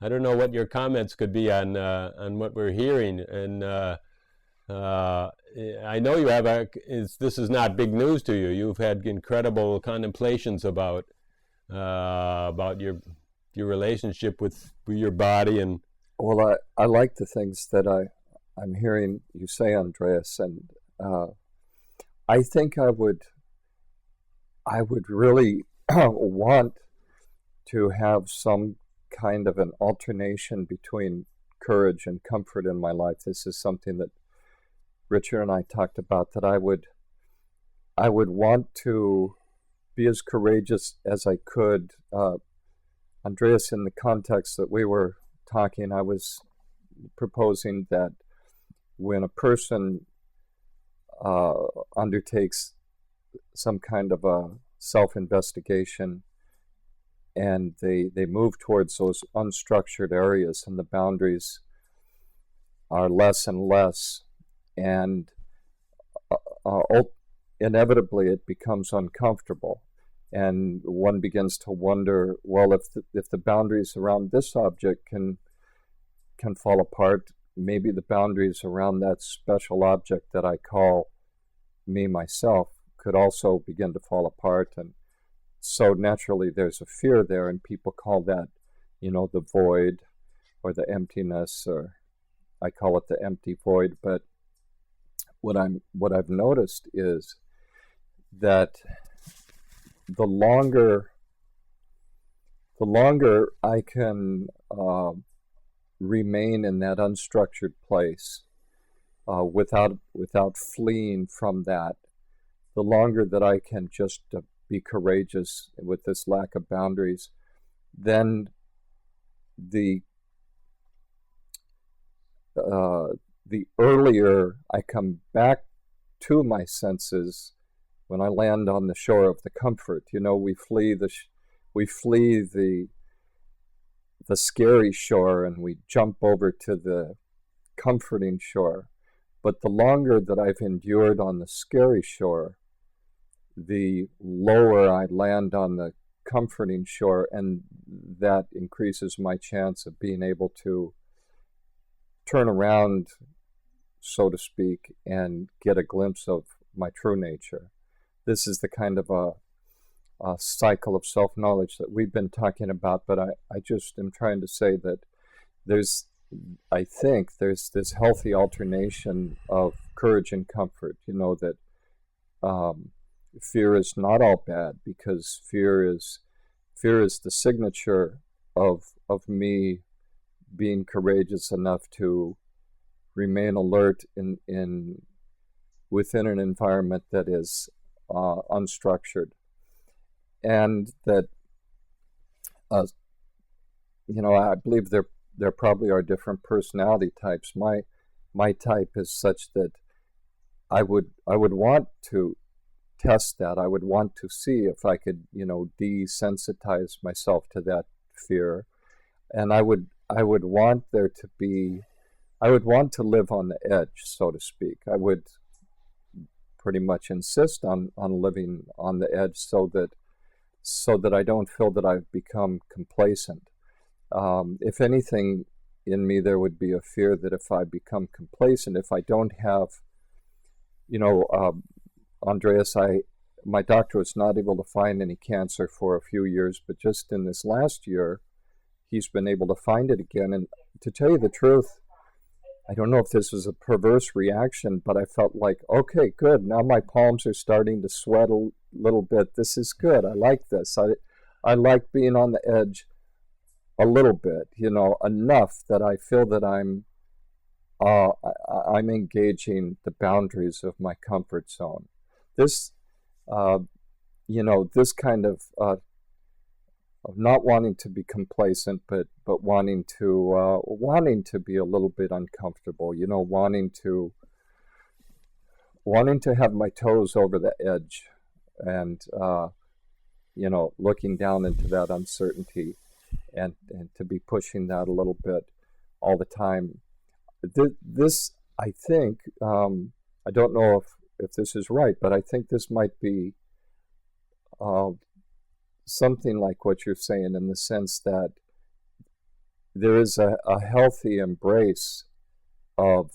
I don't know what your comments could be on what we're hearing, and I know you have this is not big news to you. You've had incredible contemplations about your relationship with your body and. Well, I like the things that I'm hearing you say, Andreas, and I think I would really want to have some kind of an alternation between courage and comfort in my life. This is something that Richard and I talked about, that I would want to be as courageous as I could. Andreas, in the context that we were talking, I was proposing that when a person undertakes some kind of a self-investigation and they move towards those unstructured areas and the boundaries are less and less, and inevitably it becomes uncomfortable, and one begins to wonder, well, if the boundaries around this object can fall apart, maybe the boundaries around that special object that I call me, myself, could also begin to fall apart. And so naturally there's a fear there, and people call that, the void or the emptiness, or I call it the empty void. But what I've noticed is that the longer I can remain in that unstructured place without fleeing from that, the longer that I can just be courageous with this lack of boundaries, then the earlier I come back to my senses when I land on the shore of the comfort. We flee the scary shore and we jump over to the comforting shore. But the longer that I've endured on the scary shore, the lower I land on the comforting shore, and that increases my chance of being able to turn around, so to speak, and get a glimpse of my true nature. This is the kind of a cycle of self-knowledge that we've been talking about, but I just am trying to say that I think there's this healthy alternation of courage and comfort, that fear is not all bad, because fear is the signature of me being courageous enough to remain alert within an environment that is unstructured, and that I believe there probably are different personality types. My type is such that I would want to test that. I would want to see if I could desensitize myself to that fear, and I would want to live on the edge, so to speak. I would pretty much insist on living on the edge, so that I don't feel that I've become complacent. If anything, in me there would be a fear that if I become complacent, if I don't have, Andreas, my doctor was not able to find any cancer for a few years, but just in this last year, he's been able to find it again. And to tell you the truth, I don't know if this was a perverse reaction, but I felt like, okay, good. Now my palms are starting to sweat a little bit. This is good. I like this. I like being on the edge a little bit, enough that I feel that I'm engaging the boundaries of my comfort zone. This, this kind of not wanting to be complacent, but wanting to be a little bit uncomfortable. Wanting to have my toes over the edge, and looking down into that uncertainty, and to be pushing that a little bit all the time. This, I think, I don't know if this is right, but I think this might be something like what you're saying, in the sense that there is a healthy embrace of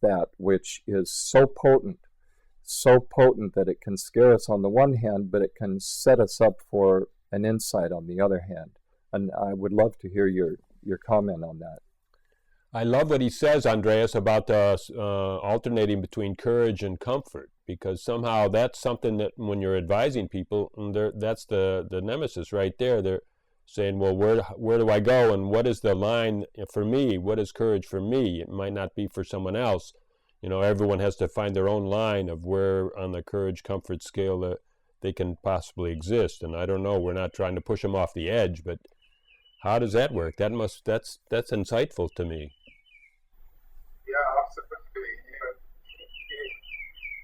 that, which is so potent that it can scare us on the one hand, but it can set us up for an insight on the other hand. And I would love to hear your comment on that. I love what he says, Andreas, about alternating between courage and comfort, because somehow that's something that when you're advising people, that's the nemesis right there. They're saying, well, where do I go, and what is the line for me? What is courage for me? It might not be for someone else. Everyone has to find their own line of where on the courage-comfort scale that they can possibly exist. And I don't know, we're not trying to push them off the edge, but how does that work? That's insightful to me. Yeah, absolutely.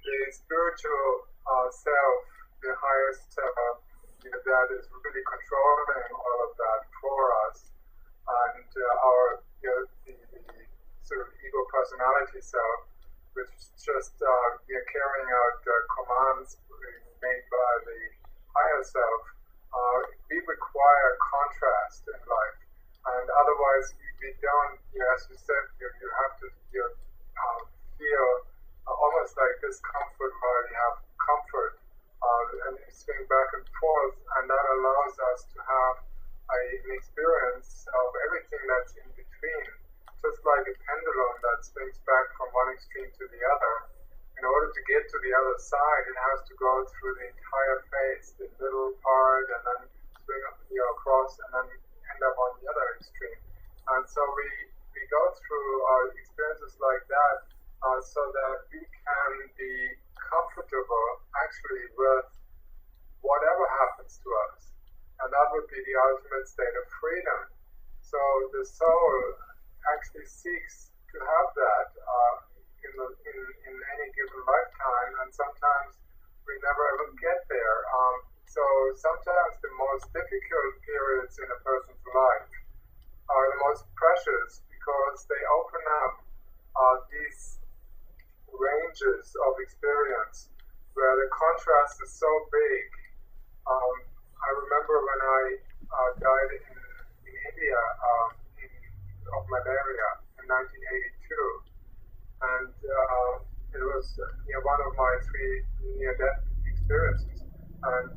The spiritual self, the higher self, that is really controlling all of that for us, and our the sort of ego personality self, which is just carrying out commands made by the higher self. We require contrast in life, and otherwise we don't. As you said, you have to feel almost like discomfort while you have comfort, and you swing back and forth, and that allows us to have an experience of everything that's in between, just like a pendulum that swings back from one extreme to the other. In order to get to the other side, it has to go through the entire phase, the middle part, and then swing across, and then end up on the other extreme. And so we go through experiences like that, so that we can be comfortable actually with whatever happens to us. And that would be the ultimate state of freedom. So the soul actually seeks to have that in any given lifetime, and sometimes we never ever get there. So sometimes the most difficult periods in a person's life are the most precious, because they open up these ranges of experience where the contrast is so big. I remember when I died in India of malaria in 1982, and it was one of my 3 near-death experiences, and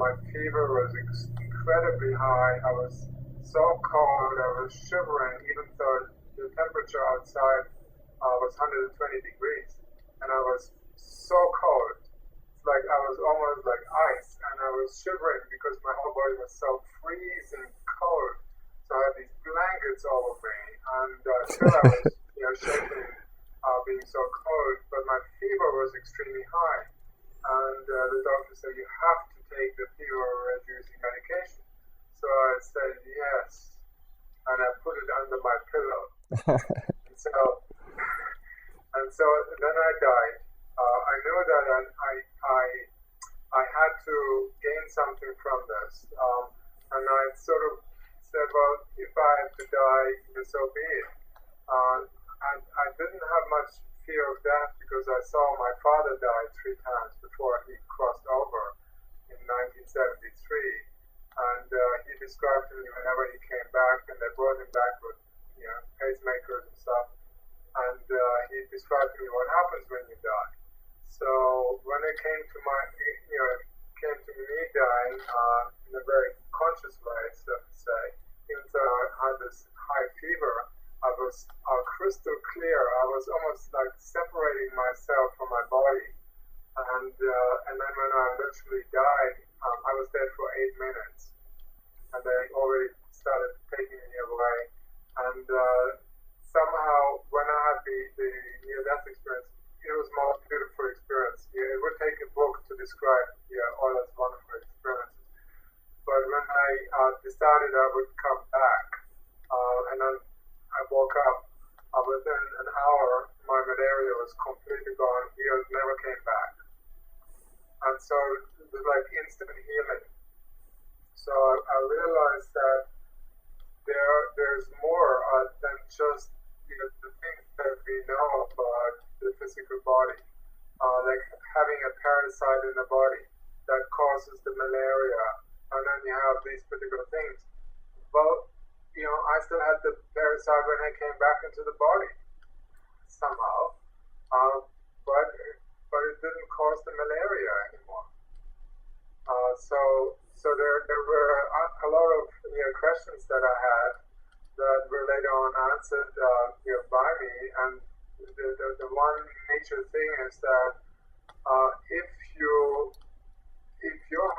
my fever was incredibly high. I was so cold, I was shivering, even though the temperature outside was 120 degrees, and I was so cold. It's like I was almost like ice, and I was shivering because my whole body was so freezing cold. So I had these blankets over me, and still I was shaking, being so cold, but my fever was extremely high. And the doctor said, you have to take the fever-reducing medication. So I said yes, and I put it under my pillow. and so then I died. I knew that I had to gain something from this, and I sort of said, well, if I have to die, so be it. And I didn't have much fear of death, because I saw my father die 3 times before he crossed over in 1973. And he described to me whenever he came back, and they brought him back with pacemakers and stuff. And he described to me what happens when you die. So when it came to me dying in a very conscious way, so to say, even though I had this high fever, I was crystal clear. I was almost like separating myself from my body. And then when I literally died, I was dead for 8 minutes. And they already started taking me away. And somehow, when I had the near-death experience, it was the most beautiful experience. It would take a book to describe all those wonderful experiences. But when I decided I would come back, and then I woke up, within an hour, my malaria was completely gone, healed, never came back. And so it was like instant healing. So I realized that there's more than just the things that we know about the physical body, like having a parasite in the body that causes the malaria, and then you have these particular things. Well, I still had the parasite when I came back into the body somehow, but it didn't cause the malaria anymore. So there were a lot of questions that I had that were later on answered by me, and the one major thing is that if your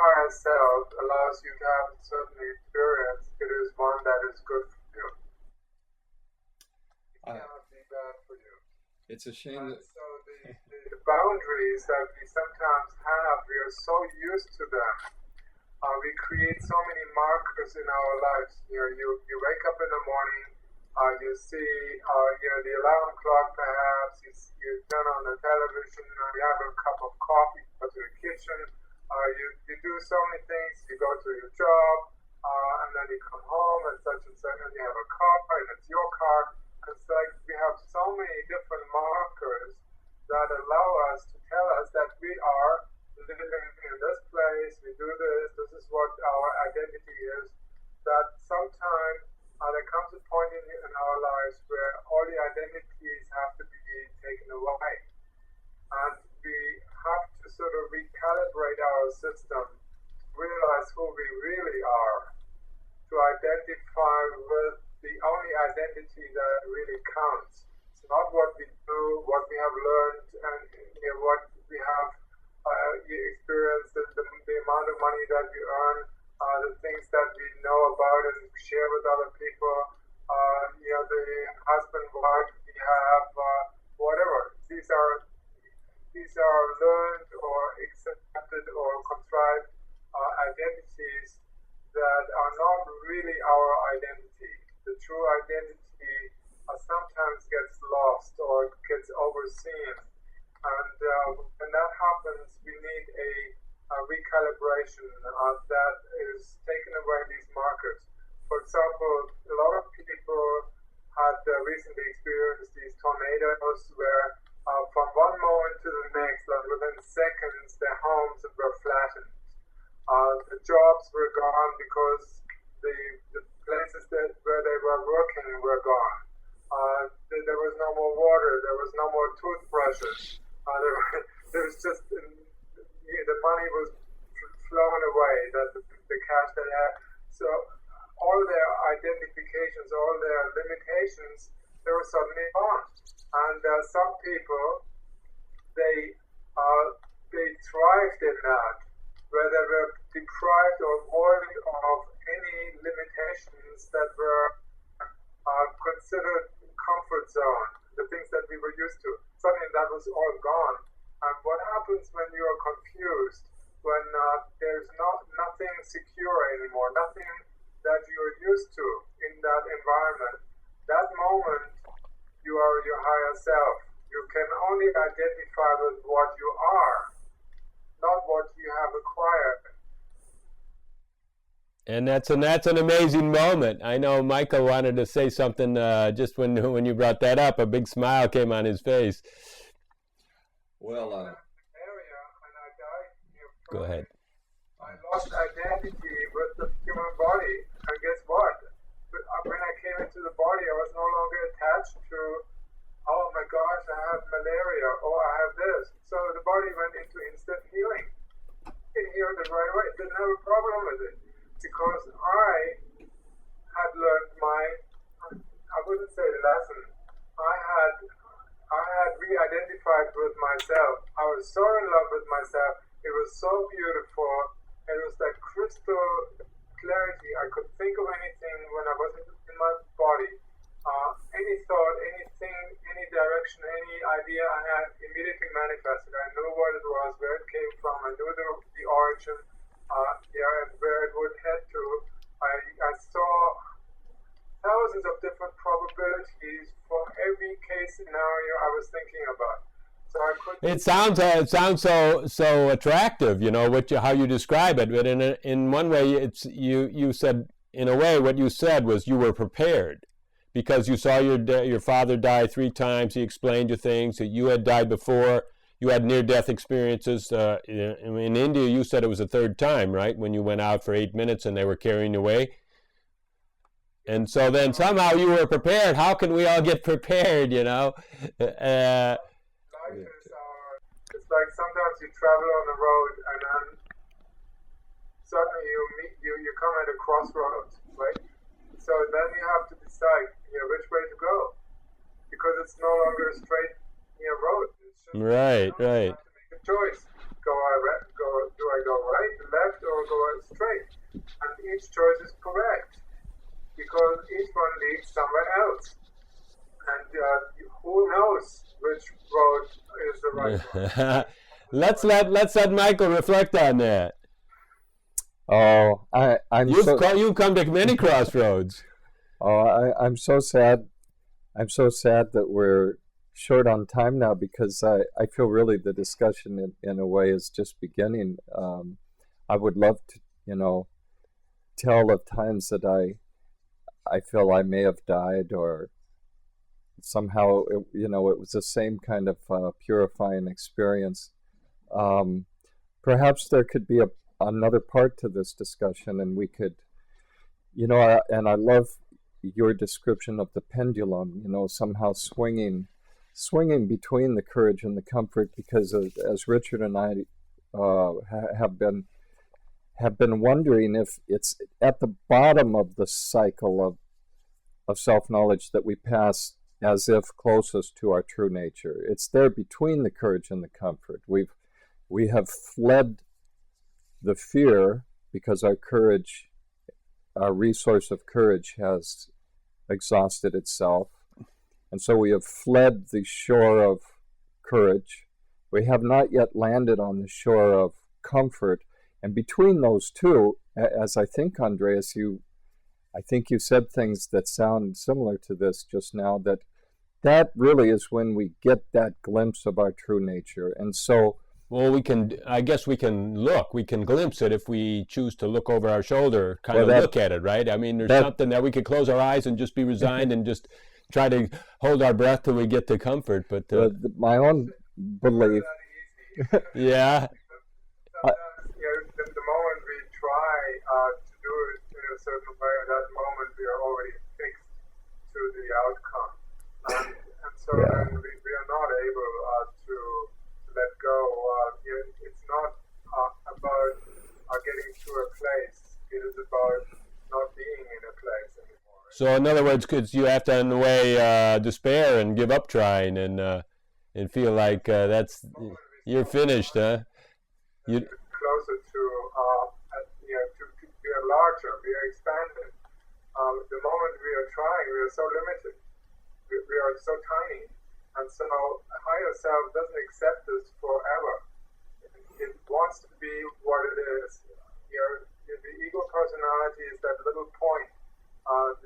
higher self allows you to have a certain experience, it is one that is good for you. It cannot be bad for you. It's a shame that... So the boundaries that we sometimes have, we are so used to them. We create so many markers in our lives. You wake up in the morning, you see the alarm clock perhaps, you turn on the television, you have a cup of coffee, go to the kitchen, you do so many things, you go to your job, and then you come home and such, and you have a car, and it's your car. It's like we have so many different markers that allow us to tell us that we are living in this place, we do this is what our identity is, that sometimes there comes a point in our lives where all the identities have to be taken away. And we have to sort of recalibrate our system, realize who we really are, to identify with the only identity that really counts. It's not what we do, what we have learned, and what we have experienced, the amount of money that we earn, the things that we know about and share with other people, the husband, wife we have, whatever. These are learned or accepted or contrived identities that are not really our identity. The true identity sometimes gets lost or gets overseen. And when that happens, we need a recalibration that is taking away these markers. For example, a lot of people had recently experienced these tornadoes where from one moment to the next, like within seconds, their homes were flattened. The jobs were gone because the places where they were working were gone. There was no more water, there was no more toothbrushes. There was just, the money was flown away, the cash they had. So all their identifications, all their limitations, they were suddenly gone. And some people, they thrived in that, where they were deprived or void of any limitations that were considered comfort zone, the things that we were used to. Suddenly that was all gone. And what happens when you are confused, when there's nothing secure anymore, nothing that you're used to in that environment, that moment you are your higher self. You can only identify with what you are, not what you have acquired. And that's an amazing moment. I know Michael wanted to say something just when you brought that up. A big smile came on his face. Well, go ahead. I lost identity with the human body, malaria, or I have this. So the body went into instant healing. It healed it right away. It didn't have a problem with it because I had learned I wouldn't say lesson. I had re-identified with myself. I was so in love with myself. It was so beautiful. It was that crystal clarity. I could think of anything when I wasn't in my body. Any thought, anything, any direction, any idea I had immediately manifested. I knew what it was, where it came from. I knew the origin, and where it would head to. I saw thousands of different probabilities for every case scenario I was thinking about. So I could. It sounds so attractive, how you describe it. But in one way, it's you said, in a way, what you said was you were prepared because you saw your father die 3 times. He explained you things that you had died before. You had near-death experiences. In India, you said it was the 3rd time, right? When you went out for 8 minutes and they were carrying you away. And so then somehow you were prepared. How can we all get prepared, Life is, it's like sometimes you travel on the road and then suddenly you come at a crossroads, right? So then you have to decide, which way to go, because it's no longer a straight, road. It's just, right. You have to make a choice. Do I go right, left, or go straight? And each choice is correct, because each one leads somewhere else. And who knows which road is the right one? Let's let Michael reflect on that. Oh, You've come to many crossroads. Oh, I'm so sad. I'm so sad that we're short on time now, because I feel really the discussion in a way is just beginning. I would love to, tell of times that I feel I may have died, or somehow, it was the same kind of purifying experience. Perhaps there could be another part to this discussion, and we could, and I love your description of the pendulum, somehow swinging between the courage and the comfort, because as Richard and I have been wondering if it's at the bottom of the cycle of self-knowledge that we pass as if closest to our true nature. It's there between the courage and the comfort. We have fled the fear because our resource of courage has exhausted itself. And so we have fled the shore of courage. We have not yet landed on the shore of comfort. And between those two, as I think, Andreas, I think you said things that sound similar to this just now, that really is when we get that glimpse of our true nature. And so, well, I guess we can glimpse it if we choose to look over our shoulder, look at it, right? I mean, there's something that we could close our eyes and just be resigned and just try to hold our breath till we get to comfort. But my own belief. Yeah. The moment we try to do it in a certain way, at that moment we are already fixed to the outcome. And so then we are not able to let go. It's not about getting to a place. It is about not being in a place anymore. Right? So in other words, you have to, in a way, despair and give up trying and feel like you're finished, huh? Closer to we are larger, we are expanded. The moment we are trying, we are so limited. We are so tiny, and so a higher self doesn't accept us forever. It wants to be what it is. The ego personality is that little point.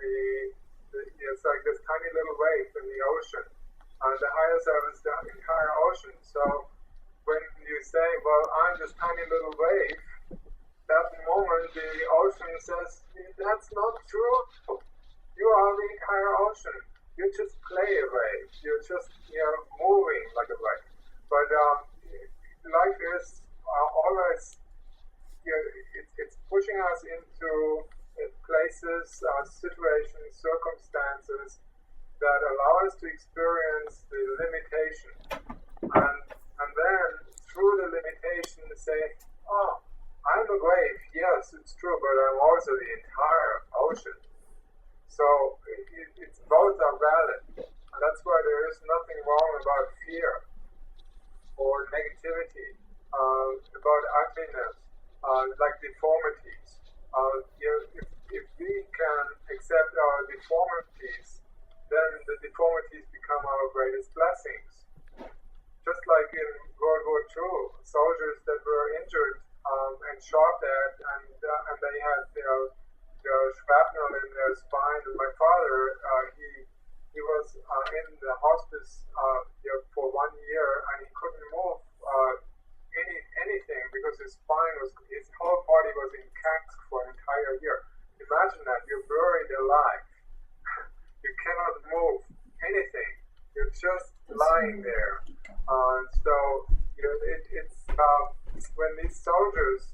It's like this tiny little wave in the ocean, and the higher self is the entire ocean. So when you say, well, I'm this tiny little wave, that moment the ocean says, that's not true. You are the entire ocean. You just play a wave. You're just moving like a wave. But life is always it's pushing us into places, situations, circumstances that allow us to experience the limitation meditation and say, oh, I'm the wave, yes, it's true, but I'm also the entire ocean. So it's both are valid. And that's why there is nothing wrong about fear or negativity, about ugliness, like deformities. If we can accept our deformities, then the deformities become our greatest blessings. Just like in World War II, soldiers that were injured and shot at, and they had their shrapnel in their spine. And my father, he was in the hospice for 1 year, and he couldn't move anything because his whole body was in cast for an entire year. Imagine that, you're buried alive. You cannot move anything. You're just lying there. It's when these soldiers,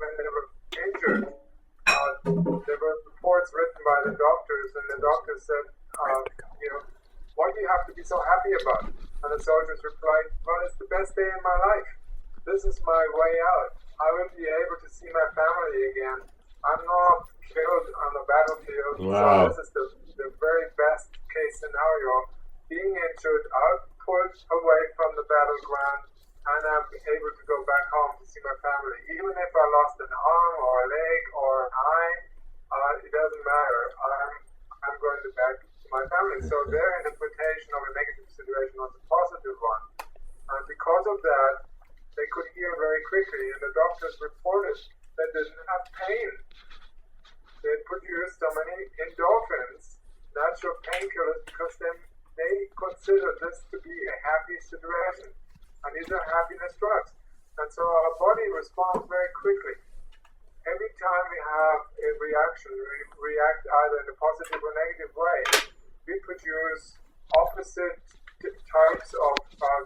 when they were injured, there were reports written by the doctors, and the doctors said, what do you have to be so happy about? And the soldiers replied, well, it's the best day in my life. This is my way out. I will be able to see my family again. I'm not killed on the battlefield. Wow. So this is the very best case scenario. Being injured, I'm pulled away from the battleground, and I'm able to go back home to see my family. Even if I lost an arm or a leg or an eye, it doesn't matter. I'm going back to my family. So their interpretation of a negative situation was a positive one. And because of that, they could heal very quickly. And the doctors reported that they didn't have pain. They produced so many endorphins, natural painkillers, because they consider this to be a happy situation. And these are happiness drugs. And so our body responds very quickly. Every time we have a reaction, we react either in a positive or negative way. We produce opposite types of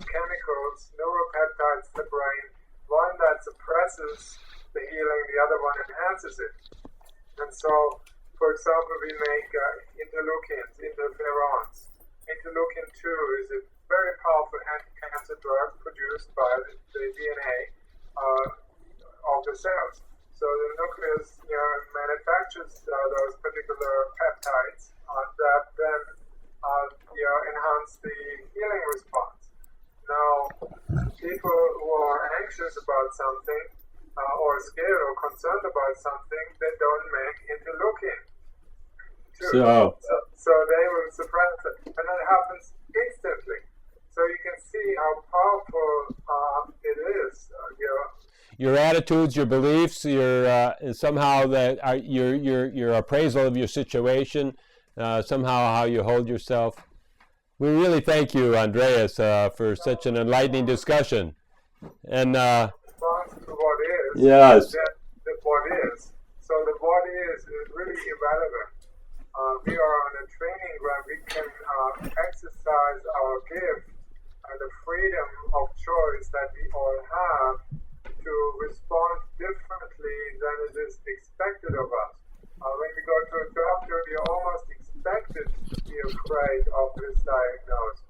chemicals, neuropeptides in the brain. One that suppresses the healing, the other one enhances it. And so, for example, we make interleukins, interferons. Interleukin-2 is a very powerful anti-cancer drug produced by the DNA of the cells. So the nucleus manufactures those particular peptides that then enhance the healing response. Now, people who are anxious about something or scared or concerned about something, they don't make interleukin. So they will suppress it, and that happens instantly. So you can see how powerful it is. Your attitudes, your beliefs, your somehow that your appraisal of your situation, somehow how you hold yourself. We really thank you, Andreas, for such an enlightening discussion. And response to what is. Yes. That what is. So the what is really irrelevant. We are on a training ground. We can exercise our gift and the freedom of choice that we all have to respond differently than it is expected of us. When we go to a doctor, we are almost expected to be afraid of this diagnosis.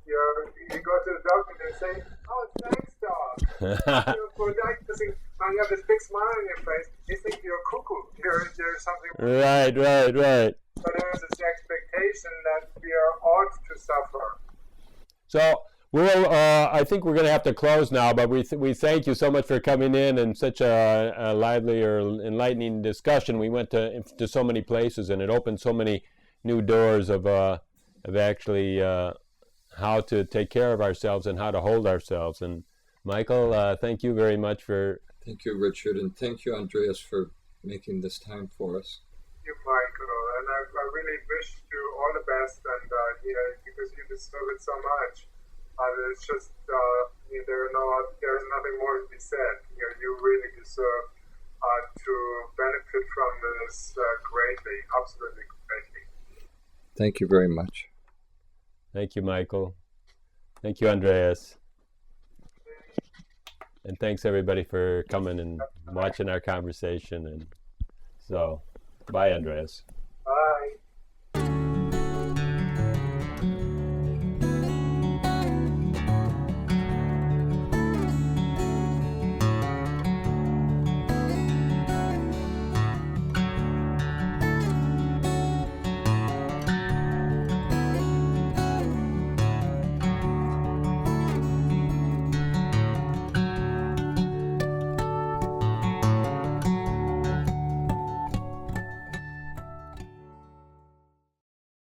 You go to the doctor and they say, oh, thanks, doc. For diagnosing, and you have this big smile on your face, you think you're cuckoo. There's something right. So there is this expectation that we are ought to suffer. So I think we're going to have to close now, but we thank you so much for coming in and such a lively or enlightening discussion. We went to so many places, and it opened so many new doors of actually how to take care of ourselves and how to hold ourselves. And Michael, thank you very much for. Thank you, Richard, and thank you, Andreas, for making this time for us. Thank you, Michael, and I really wish you all the best, and because you deserve it so much. It's just there's nothing more to be said. You really deserve to benefit from this greatly, absolutely greatly. Thank you very much. Thank you, Michael. Thank you, Andreas. And thanks everybody for coming and watching our conversation. And so, bye, Andreas.